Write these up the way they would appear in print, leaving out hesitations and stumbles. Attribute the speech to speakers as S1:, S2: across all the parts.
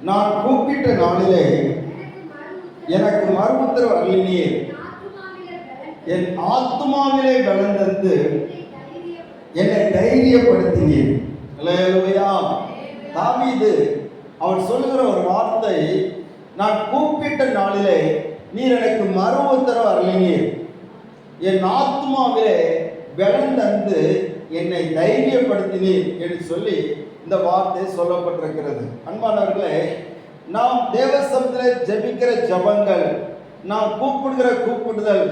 S1: நான் கூப்பிட்ட நாளிலே எனக்கு மறு உத்தரவு அருளினீர். என் ஆத்துமாவிலே பலன் தந்து என்னை தைரியப்படுத்தினீர். அல்லேலூயா. தாவீது அவர் சொல்லுகிற ஒரு வார்த்தை, நான் கூப்பிட்ட நாளிலே நீர் எனக்கு மறு உத்தரவு அருளினீர், என் ஆத்துமாவிலே பலன் தந்து என்னை தைரியப்படுத்தினீர் என்று சொல்லி இந்த வார்த்தை சொல்லப்பட்டிருக்கிறது. அன்பானவர்களே, நாம் தேவ சமூகத்தில் ஜெபிக்கிற ஜெபங்கள், நாம் கூப்பிடுகிற கூப்பிடுதல்,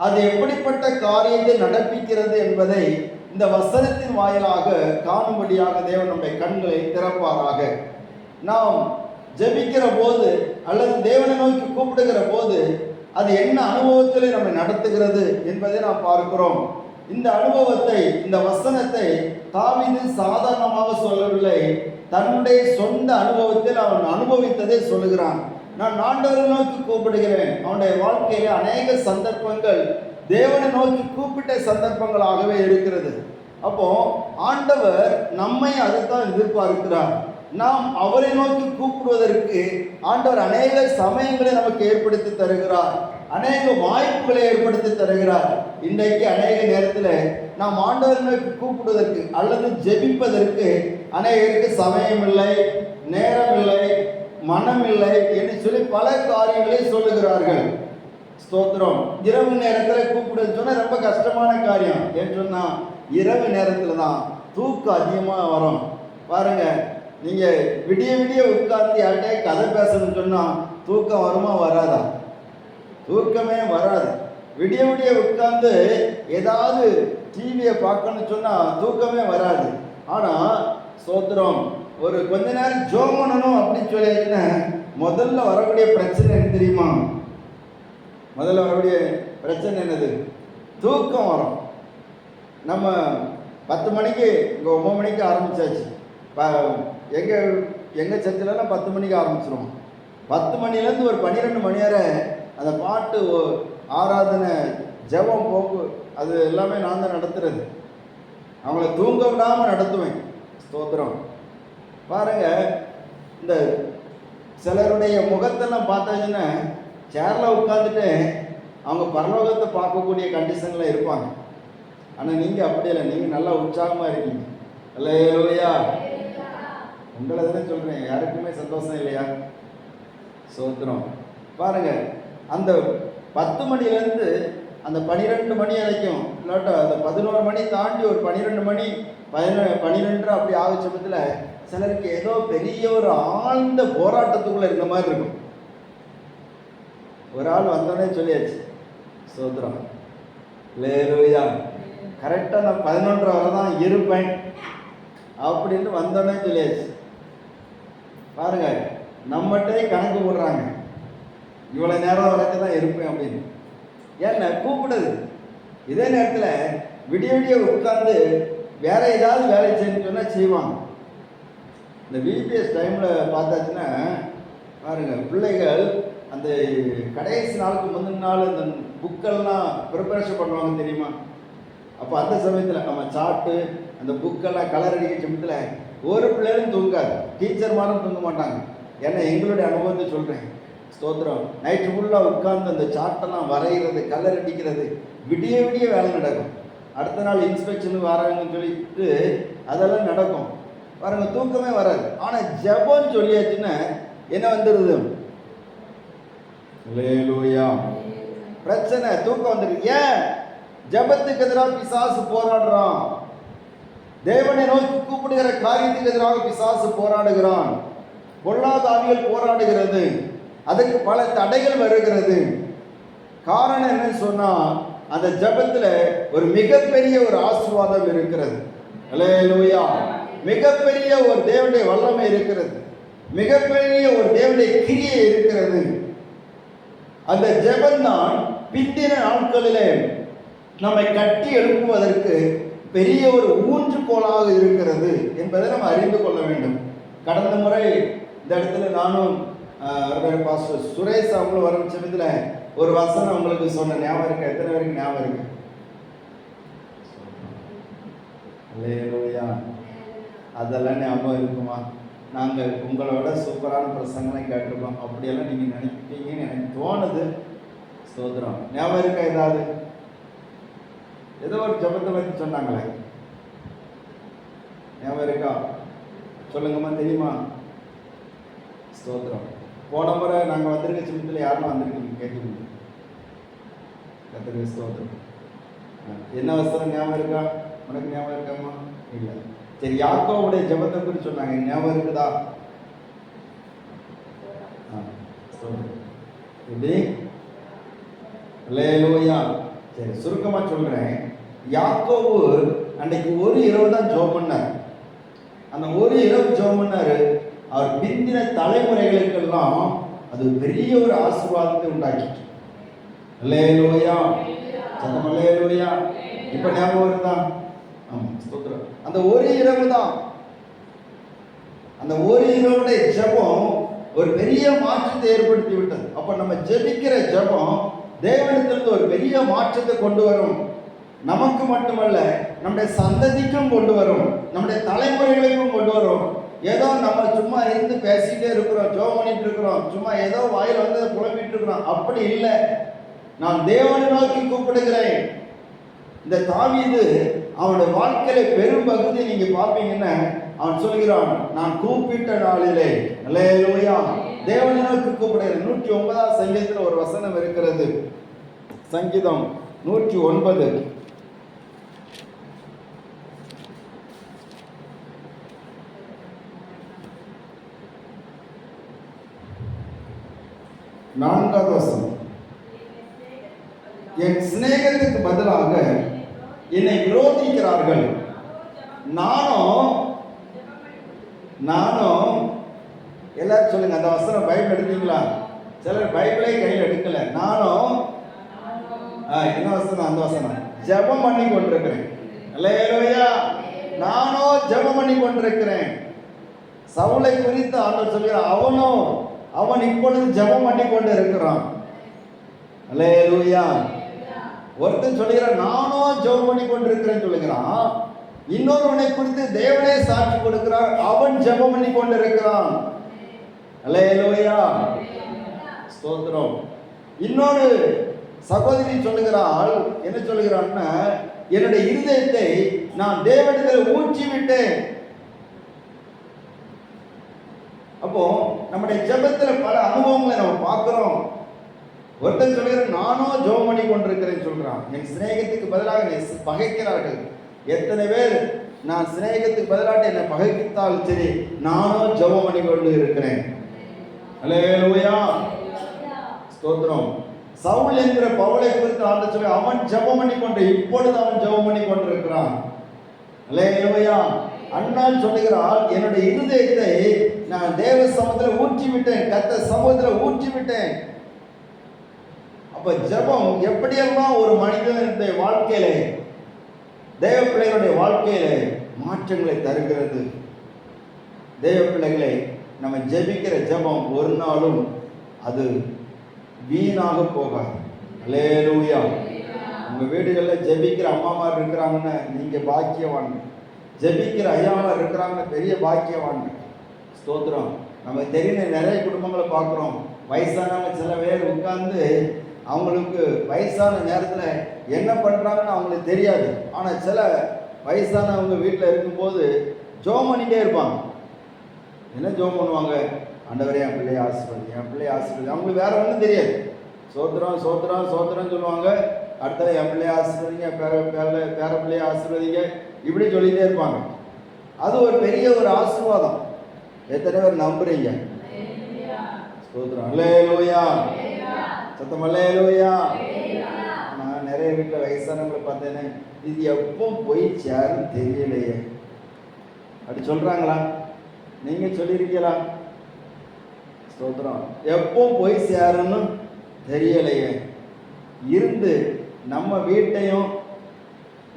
S1: அது எப்படிப்பட்ட காரியத்தை நடப்பிக்கிறது என்பதை இந்த வசனத்தின் வாயிலாக காணும்படியாக தேவன் நம்முடைய கண்களை திறப்பாராக. நாம் ஜெபிக்கிற போது அல்லது தேவனை நோக்கி கூப்பிடுகிற போது அது என்ன அனுபவத்தில் நம்மை நடத்துகிறது என்பதை நாம் பார்க்கிறோம். இந்த அனுபவத்தை, இந்த வசனத்தை தாவீது சாதாரணமாக சொல்லவில்லை, தன்னுடைய சொந்த அனுபவத்தில் அவன் அனுபவித்ததை சொல்லுகிறான். நான் ஆண்டவரை நோக்கி கூப்பிடுகிறேன். அவனுடைய வாழ்க்கையில அநேக சந்தர்ப்பங்கள் தேவனை நோக்கி கூப்பிட்ட சந்தர்ப்பங்களாகவே இருக்கிறது. அப்போ ஆண்டவர் நம்மை அதுதான் எதிர்பார்க்கிறார். நாம் அவரை நோக்கி கூப்பிடுவதற்கு ஆண்டவர் அநேக சமயங்களை நமக்கு ஏற்படுத்தி தருகிறார், அநேக வாய்ப்புகளை ஏற்படுத்தி தருகிறார். இன்றைக்கு அநேக நேரத்தில் நாம் ஆண்டவரை நோக்கி கூப்பிடுவதற்கு அல்லது ஜெபிப்பதற்கு அநேகருக்கு சமயம் இல்லை, நேரம் இல்லை, மனம் இல்லை என்று சொல்லி பல காரியங்களை சொல்லுகிறார்கள். ஸ்தோத்திரம். இரவு நேரத்தில் கூப்பிடுன்னு சொன்னால் ரொம்ப கஷ்டமான காரியம். ஏன்னு சொன்னால் இரவு நேரத்தில் தான் தூக்கம் அதிகமாக வரும். பாருங்க, நீங்கள் விடிய விடிய உட்கார்ந்து யார்கிட்டே கதை பேசணும்னு சொன்னால் தூக்கம் வருமா வராதா? தூக்கமே வராது. விடிய விடிய உட்கார்ந்து ஏதாவது டிவியை பார்க்கணும்னு சொன்னால் தூக்கமே வராது. ஆனால் ஸ்தோத்திரம், ஒரு கொஞ்ச நேரம் ஜோம் பண்ணணும் அப்படின்னு சொல்லியாச்சுன்னா முதல்ல வரக்கூடிய பிரச்சனை என்ன தெரியுமா? முதல்ல வரக்கூடிய பிரச்சனை என்னது? தூக்கம் வரும். நம்ம 10 மணிக்கு இங்கே 9 மணிக்கு ஆரம்பித்தாச்சு. எங்கள் சர்ச்சிலலாம் 10 மணிக்கு ஆரம்பிச்சிருவோம். 10 மணிலேருந்து ஒரு 12 மணி வரை அந்த பாட்டு, ஆராதனை, ஜெபம், போக்கு, அது எல்லாமே நான் தான் நடத்துறது. அவங்கள தூங்க விடாமல் நடத்துவேன். ஸ்தோத்திரம். பாருங்க, இந்த சிலருடைய முகத்தெல்லாம் பார்த்தாச்சுன்னா சேரில் உட்காந்துட்டு அவங்க பரலோகத்தை பார்க்கக்கூடிய கண்டிஷனில் இருப்பாங்க. ஆனால் நீங்கள் அப்படி இல்லை, நீங்கள் நல்லா உற்சாகமாக இருக்கீங்க. அல்லேலூயா. உங்களை தானே சொல்கிறேன், யாருக்குமே சந்தோஷம் இல்லையா? ஸ்தோத்திரம். பாருங்க, அந்த 10 மணிலேருந்து அந்த 12 மணி வரைக்கும், இல்லாட்டா அந்த 11 மணி தாண்டி ஒரு 12 மணி 12 அப்படி ஆகும் சமயத்தில் சிலருக்கு ஏதோ பெரிய ஒரு ஆழ்ந்த போராட்டத்துக்குள்ளே இருந்த மாதிரி இருக்கும். ஒரு ஆள் வந்தோடனே சொல்லியாச்சு, ஸ்தோத்திரம், அல்லேலூயா, கரெக்டாக நான் 11 வரை தான் இருப்பேன் அப்படின்னு வந்தோடனே சொல்லியாச்சு. பாருங்க, நம்மகிட்டே கணக்கு போடுறாங்க, இவ்வளோ நேரம் வரைக்கும் தான் இருப்பேன் அப்படின்னு. ஏன்னா கூப்பிடுது. இதே நேரத்தில் விடிய விடிய உட்கார்ந்து வேற ஏதாவது வேலை செய்யணும்னு சொன்னால் செய்வாங்க. இந்த விபிஎஸ் டைமில் பார்த்தாச்சுன்னா பாருங்க, பிள்ளைகள் அந்த கடைசி நாளுக்கு முந்தின நாள் இந்த புக்கெல்லாம் ப்ரிப்பரேஷன் பண்ணுவாங்க தெரியுமா? அப்போ அந்த சமயத்தில் நம்ம சாப்பிட்டு அந்த புக்கெல்லாம் கலர் அடிக்கிற சமயத்தில் ஒரு பிள்ளைகளும் தூங்காது, டீச்சர் மாரும் தூங்க மாட்டாங்க. ஏன்னா எங்களுடைய அனுபவத்தை சொல்கிறேன். ஸ்தோத்திரம். நைட்டு ஃபுல்லாக உட்கார்ந்து அந்த சார்ட்டெல்லாம் வரைகிறது, கலர் அடிக்கிறது, விடிய விடிய வேலை நடக்கும். அடுத்த நாள் இன்ஸ்பெக்ஷனுக்கு வராங்கன்னு சொல்லிட்டு அதெல்லாம் நடக்கும். பாருங்க, தூக்கமே வராது. ஆனால் ஜெபம்னு சொல்லியாச்சுன்னா என்ன வந்துடுது? அல்லேலூயா. பிரச்சனை, தூக்கம் வந்துடுது. ஏன்? ஜெபத்துக்கு எதிராக பிசாசு போராடுறான். தேவனை நோக்கி கூப்பிடுகிற காரியத்துக்கு எதிராக பிசாசு போராடுகிறான். பொல்லாத ஆவிகள் போராடுகிறது. அதுக்கு பல தடைகள் வருகிறது. காரணம் என்னன்னு சொன்னா, அந்த ஜெபத்தில் ஒரு மிகப்பெரிய ஒரு ஆசீர்வாதம் இருக்கிறது. அல்லேலூயா. மிகப்பெரிய ஒரு தேவனுடைய வல்லமை இருக்கிறது. மிகப்பெரிய ஒரு தேவனுடைய கிரியை இருக்கிறது. அந்த ஜெபம்தான் பிந்தின நாட்களிலே நம்மை கட்டி எழுப்புவதற்கு பெரிய ஒரு ஊன்றுகோலாக இருக்கிறது என்பதை நம்ம அறிந்து கொள்ள வேண்டும். கடந்த முறை இந்த இடத்துல நானும் பாஸ்டர் சுரேஷ் அவங்களும் வரும் சமயத்தில் ஒரு வசனம் உங்களுக்கு சொன்ன ஞாபகம் இருக்கு? எத்தனை பேருக்கு ஞாபகம் இருக்கு? அல்லேலூயா. அதெல்லாம் ஞாபகம் இருக்குமா? நாங்கள் உங்களோட சூப்பரான பிரசங்கெல்லாம் கேட்டிருக்கோம், அப்படியெல்லாம் நீங்கள் நினைப்பீங்கன்னு எனக்கு தோணுது. ஸ்தோத்திரம். ஞாபகம் இருக்கா? ஏதாவது ஏதோ ஒரு ஜபத்தை பற்றி சொன்னாங்களே, ஞாபகம் இருக்கா? சொல்லுங்கம்மா, தெரியுமா? ஸ்தோத்திரம். போன முறை நாங்கள் வந்திருக்க சின்னத்தில் யாரும் வந்திருக்கீங்க கேட்டுக்கோங்க. கர்த்தருக்கு ஸ்தோத்திரம். என்ன வசனம் ஞாபகம் இருக்கா? உனக்கு ஞாபகம் இருக்காம்மா? இல்லை. சரி, யாக்கோவுடைய ஜபத்தை குறித்து சொன்னாங்க, ஞாபகம் இருக்குதா? எப்படி? அல்லேலூயா. சரி, சுருக்கமா சொல்றேன். யாக்கோபு அன்னைக்கு ஒரு இரவு தான் ஜெபம் பண்ணார். அந்த ஒரு இரவு ஜெபம் பண்ணாரு. அவர் பிந்தின தலைமுறைகளுக்கெல்லாம் அது பெரிய ஒரு ஆசீர்வாதத்தை உண்டாக்கிட்டு. அல்லேலூயா. சத்தம் அல்லேலூயா. இப்ப ஞாபகம் வருதா? ஆமா, ஸ்தோத்திரம். அந்த ஒரு இரவு தான், அந்த ஒரு இரவுடைய ஜெபம் ஒரு பெரிய மாற்றத்தை ஏற்படுத்தி விட்டது. அப்ப நம்ம ஜெபிக்கிற ஜெபம் தேவனிடத்திலிருந்து ஒரு பெரிய மாற்றத்தை கொண்டு வரும். நமக்கு மட்டுமல்ல, நம்முடைய சந்ததிக்கும் கொண்டு வரும், நம்முடைய தலைமுறைகளுக்கும் கொண்டு வரும். ஏதோ நம்ம சும்மா இருந்து பேசிட்டே இருக்கிறோம், ஜெபம் பண்ணிட்டு இருக்கிறோம், சும்மா ஏதோ வாயில் வந்து புலம்பிட்டு இருக்கிறோம், அப்படி இல்லை. நான் தேவனை நோக்கி கூப்பிடுகிறேன். இந்த தாவீது அவனுடைய வாழ்க்கையில பெரும் பகுதி நீங்க பார்ப்பீங்கன்னா, அவன் சொல்கிறான், நான் கூப்பிட்ட நாளிலே. அல்லேலூயா. தேவனை நோக்கி கூப்பிடுகிறேன். 109 சங்கீதத்தில் ஒரு வசனம் இருக்கிறது. சங்கீதம் 109 4வது வசனம். என் சிநேகத்துக்கு பதிலாக என்னை விரோதிக்கிறார்கள். நானும் எல்லாரும் சொல்லுங்க, அந்த வசனம் பைபிள் எடுத்தீங்களா? சிலர் பைபிளே கையில் எடுக்கல. நானும் என்ன வசனம்? அந்த வசனம், ஜெபம் பண்ணி கொண்டிருக்கிறேன். அல்லேலூயா. நானும் ஜெபம் பண்ணி கொண்டிருக்கிறேன். சவுலை குறித்து ஆண்டவர் சொல்கிறார், அவன் இப்பொழுது ஜெபம் பண்ணி கொண்டு இருக்கிறான். அல்லேலூயா. ஒருத்தன் சொல்லுகிறான், நானும் ஜெபம் பண்ணி கொண்டிருக்கிறேன் சொல்லுகிறான். இன்னொருவனை குறித்து தேவனே சாட்சி கொடுக்கிறார், அவன் ஜெபம் பண்ணி கொண்டிருக்கிறான். அல்லேலூயா. ஸ்தோத்திரம். இன்னொரு சகோதரி சொல்லுகிறாள், என்ன சொல்லுகிறான்னா, என்னுடைய இருதயத்தை நான் தேவனிடத்தில் ஊற்றி விட்டேன். அப்போ நம்முடைய ஜெபத்துல பல அனுபவங்களை நம்ம பார்க்கிறோம். ஒருத்தன் சொல்லுகிறான், நானும் ஜெபம் பண்ணி கொண்டிருக்கிறேன் சொல்றான். என் சிநேகத்துக்கு பதிலாக என்னை பகைக்கிறார்கள். எத்தனை பேர் நான் சிநேகத்துக்கு பதிலாக என்னை பகைத்தாலும் சரி, நானும் ஜெபம் பண்ணி கொண்டு இருக்கிறேன். அல்லேலூயா. ஸ்தோத்திரம். சவுல் என்கிற பவுலை குறித்து ஆண்டவர் சொல்லி, அவன் ஜெபம் பண்ணி கொண்டு, இப்பொழுது அவன் ஜெபம் பண்ணி கொண்டிருக்கிறான். அல்லேலூயா. அண்ணான் சொல்லுகிறாள், என்னுடைய இருதயத்தை நான் தேவ சமூகத்தில் ஊற்றி விட்டேன், கர்த்தர் சமூகத்தில் ஊற்றி விட்டேன். அப்ப ஜெபம் எப்படியெல்லாம் ஒரு மனிதனுடைய வாழ்க்கையில, தேவ பிள்ளைகளுடைய வாழ்க்கையில மாற்றங்களை தருகிறது. தேவ பிள்ளைகளை, நம்ம ஜெபிக்கிற ஜெபம் ஒரு நாளும் அது வீணாக போகாது. அல்லேலூயா. உங்க வீடுகளில் ஜெபிக்கிற அம்மாமார் இருக்கிறாங்கன்னு நீங்க பாக்கியவான், ஜெபிக்கிற ஐயாமார் இருக்கிறாங்கன்னு பெரிய பாக்கியவான். ஸ்தோத்திரம். நம்ம தெரிந்த நிறைய குடும்பங்களை பார்க்குறோம். வயசானவங்க சில பேர் உட்கார்ந்து அவங்களுக்கு வயசான நேரத்தில் என்ன பண்ணுறாங்கன்னு அவங்களுக்கு தெரியாது. ஆனால் சில வயசானவங்க வீட்டில் இருக்கும்போது ஜெபம் பண்ணிகிட்டே இருப்பாங்க. என்ன ஜெபம் பண்ணுவாங்க? ஆண்டவரே, என் பிள்ளையை ஆசீர்வதி, என் பிள்ளையை ஆசீர்வதி. அவங்களுக்கு வேற ஒன்றும் தெரியாது. சோத்திரம் சோத்திரம் சோத்திரம் சொல்லுவாங்க. அடுத்த என் பிள்ளையை ஆசீர்வதிங்க, பேர பிள்ளையை ஆசீர்வதிங்க, இப்படி சொல்லிகிட்டே இருப்பாங்க. அது ஒரு பெரிய ஒரு ஆசீர்வாதம். எத்தனை பேர் நம்புறீங்க? ஸ்தோத்திரம். அல்லேலூயா. சத்தம் அல்லேலூயா. நான் நிறைய வீட்டில் வயசானவங்களை பார்த்தேனே, இது எப்போ போய் சேருன்னு தெரியலையே அப்படி சொல்றாங்களா? நீங்க சொல்லியிருக்கீங்களா? ஸ்தோத்திரம். எப்போ போய் சேருன்னு தெரியலையே. இருந்து நம்ம வீட்டையும்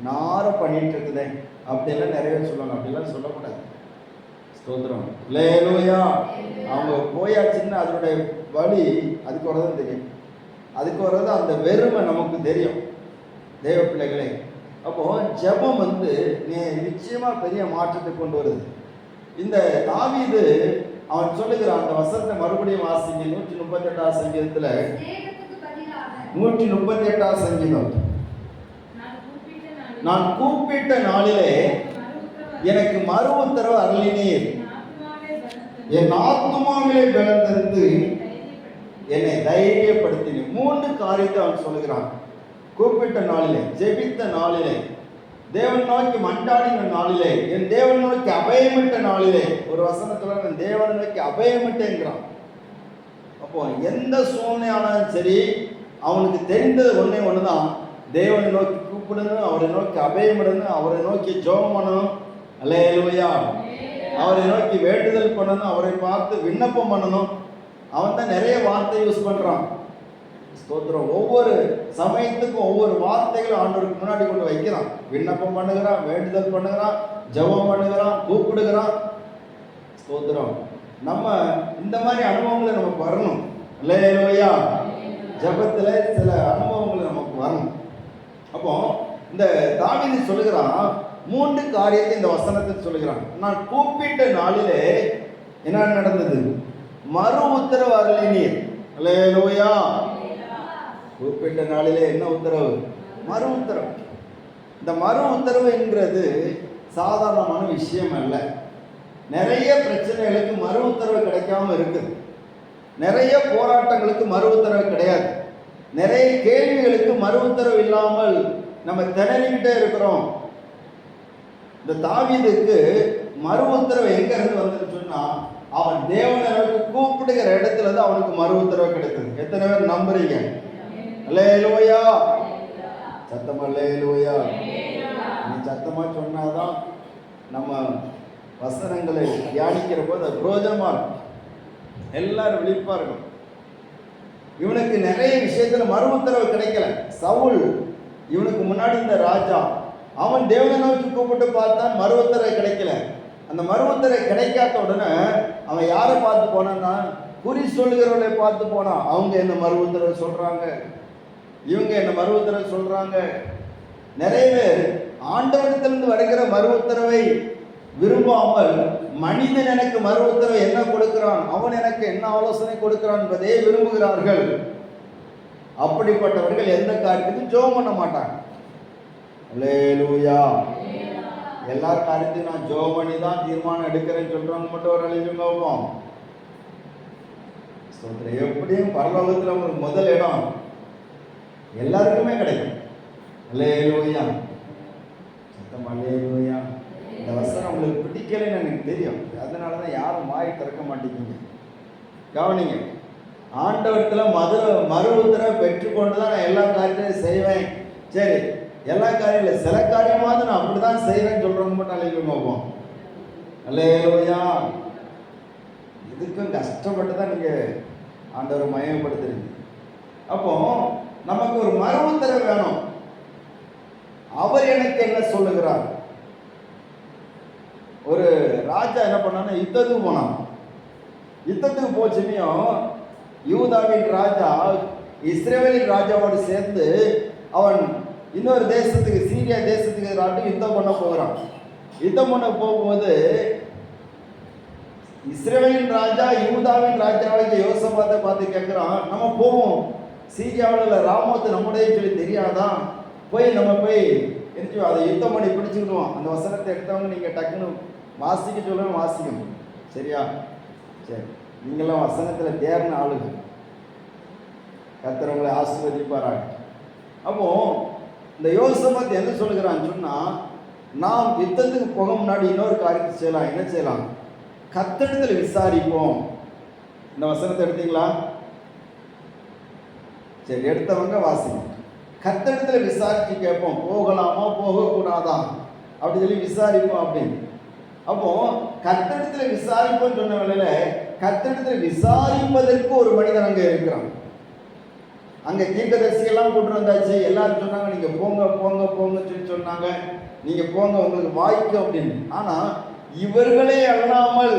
S1: நார பண்ணிட்டு இருக்குதே அப்படிலாம் நிறைய சொல்லுவாங்க. அப்படிலாம் சொல்லக்கூடாது. ஸ்தோத்திரம். அல்லேலூயா. அவங்க போயாச்சுன்னா அதனுடைய வழி அதுக்கு வரதான் தெரியும். அதுக்கு வர்றது அந்த வெறுமை நமக்கு தெரியும். தேவ பிள்ளைகளே, அப்போ ஜெபம் நிச்சயமா பெரிய மாற்றத்தை கொண்டு வருது. இந்த தாவீது அவன் சொல்லுகிறான், அந்த வசனத்தை மறுபடியும் வாசிங்க. 138 சங்கீதத்துல, 138 சங்கீதம். நான் கூப்பிட்ட நாளிலே எனக்கு மறு உத்தரவு அருளினீர், என் ஆத்துமாவிலே பலந்தந்து என்னை தைரியப்படுத்தினீர். 3 காரியத்தை அவன் சொல்லுகிறான். கூப்பிட்ட நாளிலே, ஜெபித்த நாளிலே, தேவன் நோக்கி மண்டாடின நாளிலே, என் தேவன் நோக்கி அபயமிட்ட நாளிலே. ஒரு வசனத்துல நான் தேவன் நோக்கி அபயமிட்டேங்கிறான். அப்போ எந்த சூழ்நிலையானாலும் சரி, அவனுக்கு தெரிந்தது ஒன்னே ஒண்ணுதான், தேவனை நோக்கி கூப்பிடணும், அவரை நோக்கி அபயமிடணும், அவரை நோக்கி ஜெபம் பண்ணணும். அல்லேலூயா. அவரை நோக்கி வேண்டுதல் பண்ணணும், அவரை பார்த்து விண்ணப்பம் பண்ணணும். அவன் தான் நிறைய வார்த்தை யூஸ் பண்றான். ஸ்தோத்திரம். ஒவ்வொரு சமயத்துக்கும் ஒவ்வொரு வார்த்தைகளும் ஆண்டவருக்கு முன்னாடி கொண்டு வைக்கிறான். விண்ணப்பம் பண்ணுகிறான், வேண்டுதல் பண்ணுகிறான், ஜெபம் பண்ணுகிறான், கூப்பிடுகிறான். ஸ்தோத்திரம். நம்ம இந்த மாதிரி அனுபவங்களை நமக்கு வரணும். அல்லேலூயா. ஜெபத்துல சில அனுபவங்கள் நமக்கு வரணும். அப்போ இந்த தாவீது சொல்லுகிறான், 3 காரியத்தை இந்த வசனத்தில் சொல்லுகிறான். நான் கூப்பிட்ட நாளிலே என்ன நடந்தது? மறு உத்தரவு அருளினீர். அல்லேலூயா. கூப்பிட்ட நாளிலே என்ன உத்தரவு? மறு உத்தரவு. இந்த மறு உத்தரவு என்கிறது சாதாரணமான விஷயம் அல்ல. நிறைய பிரச்சனைகளுக்கு மறு உத்தரவு கிடைக்காம இருக்குது. நிறைய போராட்டங்களுக்கு மறு உத்தரவு கிடையாது. நிறைய கேள்விகளுக்கு மறு உத்தரவு இல்லாமல் நம்ம திணறிக்கிட்டே இருக்கிறோம். இந்த தாவீதுக்கு மறு உத்தரவு எங்க இருந்து வந்துன்னு சொன்னா, அவன் தேவனை கூப்பிடுகிற இடத்துல தான் அவனுக்கு மறு உத்தரவு கிடைத்தது. எத்தனை பேர் நம்புறீங்க? அல்லேலூயா. சத்தமா அல்லேலூயா. நீ சத்தமா சொன்னாதான் நம்ம வசனங்களை தியானிக்கிற போது அது பிரோஜனமா இருக்கும். எல்லாரும் விழிப்பா இருக்கும். இவனுக்கு நிறைய விஷயத்துல மறு உத்தரவு கிடைக்கல. சவுல் இவனுக்கு முன்னாடி இந்த ராஜா, அவன் தேவனை நோக்கி கூப்பிட்டு பார்த்தான், மறு உத்தரவு கிடைக்கல. அந்த மறு உத்தரவு கிடைக்காத உடனே அவன் யாரை பார்த்து போனான்னா, குறி சொல்லுகிறவர்களை பார்த்து போனான். அவங்க என்ன மறு உத்தரவு சொல்றாங்க, இவங்க என்ன மறு உத்தரவு சொல்றாங்க. நிறைய பேர் ஆண்டவரிடத்திலிருந்து வருகிற மறு உத்தரவை விரும்பாமல், மனிதன் எனக்கு மறு உத்தரவு என்ன கொடுக்கிறான், அவன் எனக்கு என்ன ஆலோசனை கொடுக்கிறான் என்பதை விரும்புகிறார்கள். அப்படிப்பட்டவர்கள் எந்த காரியத்துக்கும் ஜெபம் பண்ண மாட்டாங்க. அல்லேலூயா. எல்லா காரியத்தையும் நான் ஜெபம் பண்ணி தான் தீர்மானம் எடுக்கிறேன்னு சொல்றவங்க மட்டும் ஒரு அழிவுங்க போவோம். எப்படியும் பரலோகத்தில் உங்களுக்கு முதல் இடம் எல்லாருக்குமே கிடைக்கும். அல்லேலூயா. சத்தம் அல்லேலூயா. இந்த வசனம் உங்களுக்கு பிடிக்கலைன்னு எனக்கு தெரியும். அதனால தான் யாரும் வாய் திறக்க மாட்டேங்குங்க. கவனிங்க. ஆண்டவரத்தில் மறு உத்தரவை பெற்றுக்கொண்டு தான் நான் எல்லா காரியத்தையும் செய்வேன். சரி, எல்லா காரியம் இல்லை, சில காரியமாவது நான் அப்படிதான் செய்வேன்னு சொல்றவங்க மட்டும் அழைக்க போவோம். அல்லேலூயா. இதுக்கும் கஷ்டப்பட்டு தான் நீங்க ஆண்டவரை மயப்படுத்துறீங்க. அப்போ நமக்கு ஒரு மறு உத்தரவு வேணும். அவர் எனக்கு என்ன சொல்லுகிறார்? ஒரு ராஜா என்ன பண்ணான்னா, யுத்தத்துக்கு போனான். யுத்தத்துக்கு போச்சுமையும் யூதாவின் ராஜா இஸ்ரவேலின் ராஜாவோடு சேர்ந்து அவன் இன்னொரு தேசத்துக்கு, சீரியா தேசத்துக்கு யுத்தம் பண்ண போகிறான். யுத்தம் பண்ண போகும்போது இஸ்ரவேலின் ராஜா யூதாவின் ராஜாவுக்கு யோசபாத்தை பார்த்து கேட்கிறான், நம்ம போவோம், சீரியாவில் ராமோத்து நம்முடைய சொல்லி தெரியாதான், போய் நம்ம போய் என்ன அதை யுத்தம் பண்ணி பிடிச்சுக்கிடுவோம். அந்த வசனத்தை எடுத்தவங்க நீங்கள் டக்குன்னு வாசிக்க சொல்லுங்க, வாசிக்கணும். சரியா? சரி, நீங்களாம் வசனத்தில் தேர்ன ஆளுங்க. கர்த்தர் ஆசீர்வதிப்பாராக. அப்போ இந்த யோசபாத் என்ன சொல்லுகிறான்னு சொன்னா, நாம் யுத்தத்துக்கு போக முன்னாடி இன்னொரு காரியத்தை செய்யலாம். என்ன செய்யலாம்? கர்த்தரிடத்தில் விசாரிப்போம். இந்த வசனத்தை எடுத்தீங்களா? சரி, எடுத்தவங்க வாசிங்க. கர்த்தரிடத்தில் விசாரிச்சு கேட்போம், போகலாமா போகக்கூடாதா அப்படி சொல்லி விசாரிப்போம் அப்படின்னு. அப்போ கர்த்தரிடத்தில் விசாரிப்போம் சொன்ன வேளையில கர்த்தரிடத்தில் விசாரிப்பதற்கு ஒரு மனிதன் அங்கே இருக்கிறான். அங்கே தீர்க்கதரிசியெல்லாம் கொண்டு வந்தாச்சு. எல்லாரும் சொன்னாங்க, நீங்க போங்க போங்க போங்க சொல்லி சொன்னாங்க, நீங்க போங்க உங்களுக்கு வாய்க்கும் அப்படின்னு. ஆனா இவர்களே அல்லாமல்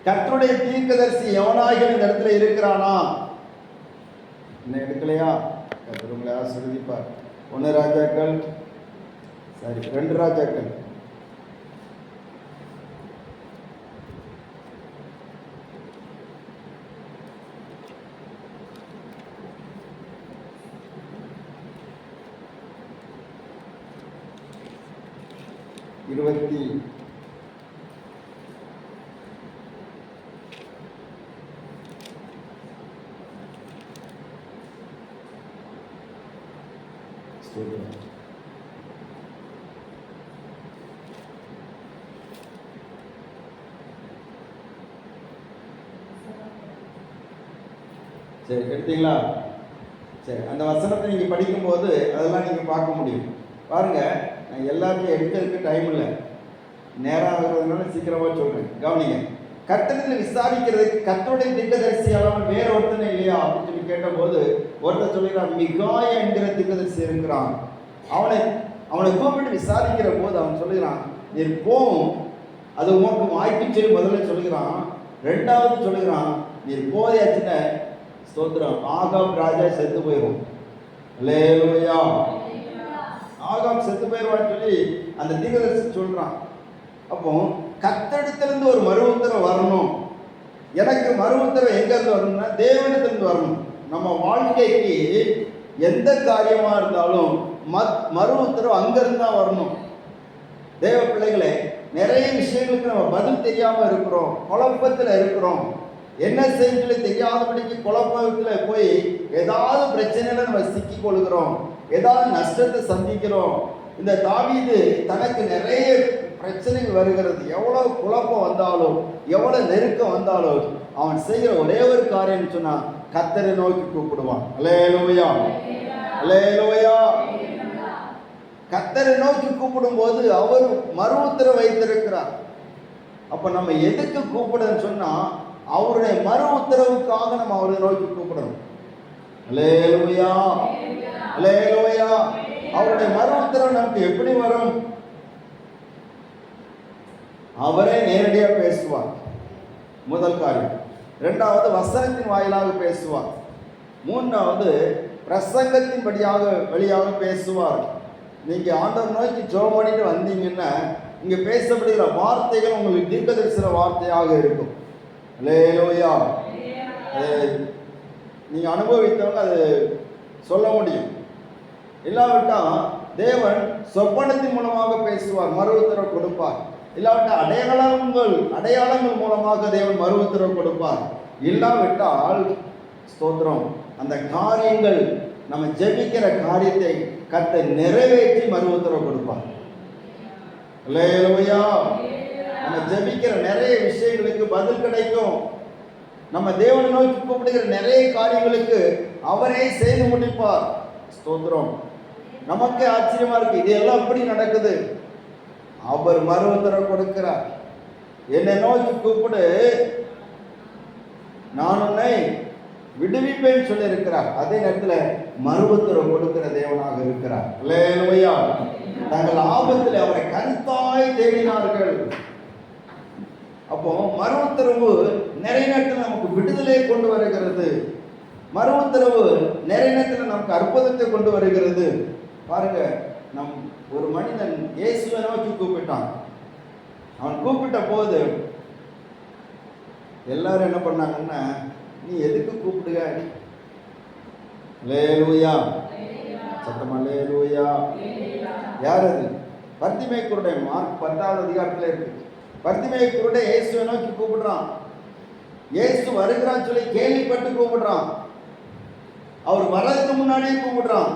S1: கர்த்தருடைய தீர்க்கதரிசி எவனாகிலும் இந்த இடத்துல இருக்கிறானா? இன்னும் எடுக்கலையா? கர்த்தர் உங்களை ஆசீர்வதிப்பார். 1 ராஜாக்கள், சரி 2 ராஜாக்கள் 20 சரி, எடுத்தீங்களா? சரி, அந்த வசனத்தை நீங்க படிக்கும்போது அதெல்லாம் நீங்க பார்க்க முடியும். பாருங்க, நான் எல்லாத்தையும் எடுக்கிறதுக்கு டைம் இல்லை, நேரம் ஆகுறதுனால சீக்கிரமா சொல்றேன், கவனிங்க. கர்த்தரிடத்தில் விசாரிக்கிறதுக்கு கர்த்தருடைய தீர்க்கதரிசி அல்லாமல் வேற ஒருத்தனை இல்லையா அப்படின்னு சொல்லி கேட்டபோது ஒருத்தர் சொல்லிக்கிறான், மிகாயா என்கிற தீர்க்கதரிசி இருக்கிறான். அவனை கூப்பிட்டு விசாரிக்கிற போது அவன் சொல்லுகிறான், நீர் போம், அது உனக்கு வாய்ப்பு சொல்லி முதல்ல சொல்லுகிறான். ரெண்டாவது சொல்லுகிறான், நீர் போயாச்சுன ஸ்தோத்திரம், ஆகாப் ராஜா செத்து போயிடும். அல்லேலூயா. ஆகாப் செத்து போயிடுவான்னு சொல்லி அந்த தீர்க்கதரிசி சொல்றான். அப்போ கர்த்தரிடத்திலிருந்து ஒரு மறு உத்தரவு வரணும். எனக்கு மறு உத்தரவு எங்க இருந்து வரணும்னா தேவனிடத்திலிருந்து வரணும். நம்ம வாழ்க்கைக்கு எந்த காரியமா இருந்தாலும் மறு உத்தரவு அங்கிருந்து தான் வரணும். தேவ பிள்ளைகளே, நிறைய விஷயங்களுக்கு நம்ம பதில் தெரியாம இருக்கிறோம், குழப்பத்தில் இருக்கிறோம். என்ன செய்ய தெரியாதபடிக்கு குழப்பத்தில் போய் ஏதாவது பிரச்சனையில நம்ம சிக்கி கொள்கிறோம், ஏதாவது நஷ்டத்தை சந்திக்கிறோம். இந்த தாவீது தனக்கு நிறைய பிரச்சனைகள் வருகிறது. எவ்வளவு குழப்பம் வந்தாலும் எவ்வளவு நெருக்கம் வந்தாலும் அவன் செய்கிற ஒரே ஒரு காரியம் சொன்னா கர்த்தரை நோக்கி கூப்பிடுவான். அல்லேலூயா, அல்லேலூயா. கர்த்தரை நோக்கி கூப்பிடும் போது அவர் மறு உத்தரவு வைத்திருக்கிறார். அப்ப நம்ம எதுக்கு கூப்பிடன்னு சொன்னா அவருடைய மறு உத்தரவுக்காக நம்ம அவரை நோக்கி கூப்பிடணும். அல்லேலூயா, அல்லேலூயா. அவருடைய மறு உத்தரவு நமக்கு எப்படி வரும்? அவரே நேரடியாக பேசுவார், முதல் காரியம். இரண்டாவது வசனத்தின் வாயிலாக பேசுவார். மூன்றாவது பிரசங்கத்தின் வழியாக பேசுவார். நீங்க ஆண்டவர் நோக்கி ஜெபம் பண்ணிட்டு வந்தீங்கன்னா இங்க பேசப்படுகிற வார்த்தைகள் உங்களுக்கு தீர்க்கதரிசன வார்த்தையாக இருக்கும். அல்லேலூயா. நீங்க அனுபவித்தவங்க அது சொல்ல முடியும். இல்லாவிட்டால் தேவன் சொப்பனத்தின் மூலமாக பேசுவார், மறு உத்தரவு கொடுப்பார். இல்லாவிட்டால் அடையாளங்கள் மூலமாக தேவன் மறு உத்தரவு கொடுப்பார். இல்லாவிட்டால் ஸ்தோத்திரம், அந்த காரியங்கள் நம்ம ஜெபிக்கிற காரியத்தை கர்த்தர் நிறைவேற்றி மறு உத்தரவு கொடுப்பார். அல்லேலூயா. நம்ம ஜெபிக்கிற நிறைய விஷயங்களுக்கு பதில் கிடைக்கும். நம்ம தேவனை நோக்கி கூப்பிடுகிற நிறைய காரியங்களுக்கு அவரே செய்து முடிப்பார். ஸ்தோத்திரம். நமக்கே ஆச்சரியமா இருக்கு, இது எல்லாம் எப்படி நடக்குது? அவர் மறு உத்தரவு கொடுக்கிறார். என்னை நோக்கி கூப்பிடு, நான் உன்னை விடுவிப்பேன் சொல்லி இருக்கிறார். அதே நேரத்தில் மறு உத்தரவு கொடுக்கிற தேவனாக இருக்கிறார். அல்லேலூயா. தங்கள் ஆபத்தில் அவரை கருத்தாய் தேடினார்கள். அப்போ மறு உத்தரவு நிறைய நேரத்தில் நமக்கு விடுதலை கொண்டு வருகிறது. மறு உத்தரவு நிறைய நேரத்தில் நமக்கு அற்புதத்தை கொண்டு வருகிறது. பாருங்க, நம் ஒரு மனிதன் இயேசுவை நோக்கி கூப்பிட்டான். அவன் கூப்பிட்ட போது எல்லாரும் என்ன பண்ணாங்கன்னா, நீ எதுக்கு கூப்பிடுக? அல்லேலூயா, சத்தமா அல்லேலூயா. யார் அது? பர்திமேயு குருடன். மார்க் 10வது அதிகாரத்தில் இருக்கு. பர்திமேயு குருடன் இயேசுவை நோக்கி கூப்பிடுறான். இயேசு வருகிறான்னு சொல்லி கேள்விப்பட்டு கூப்பிடுறான். அவர் வர்றதுக்கு முன்னாடியே கூப்பிடுறான்.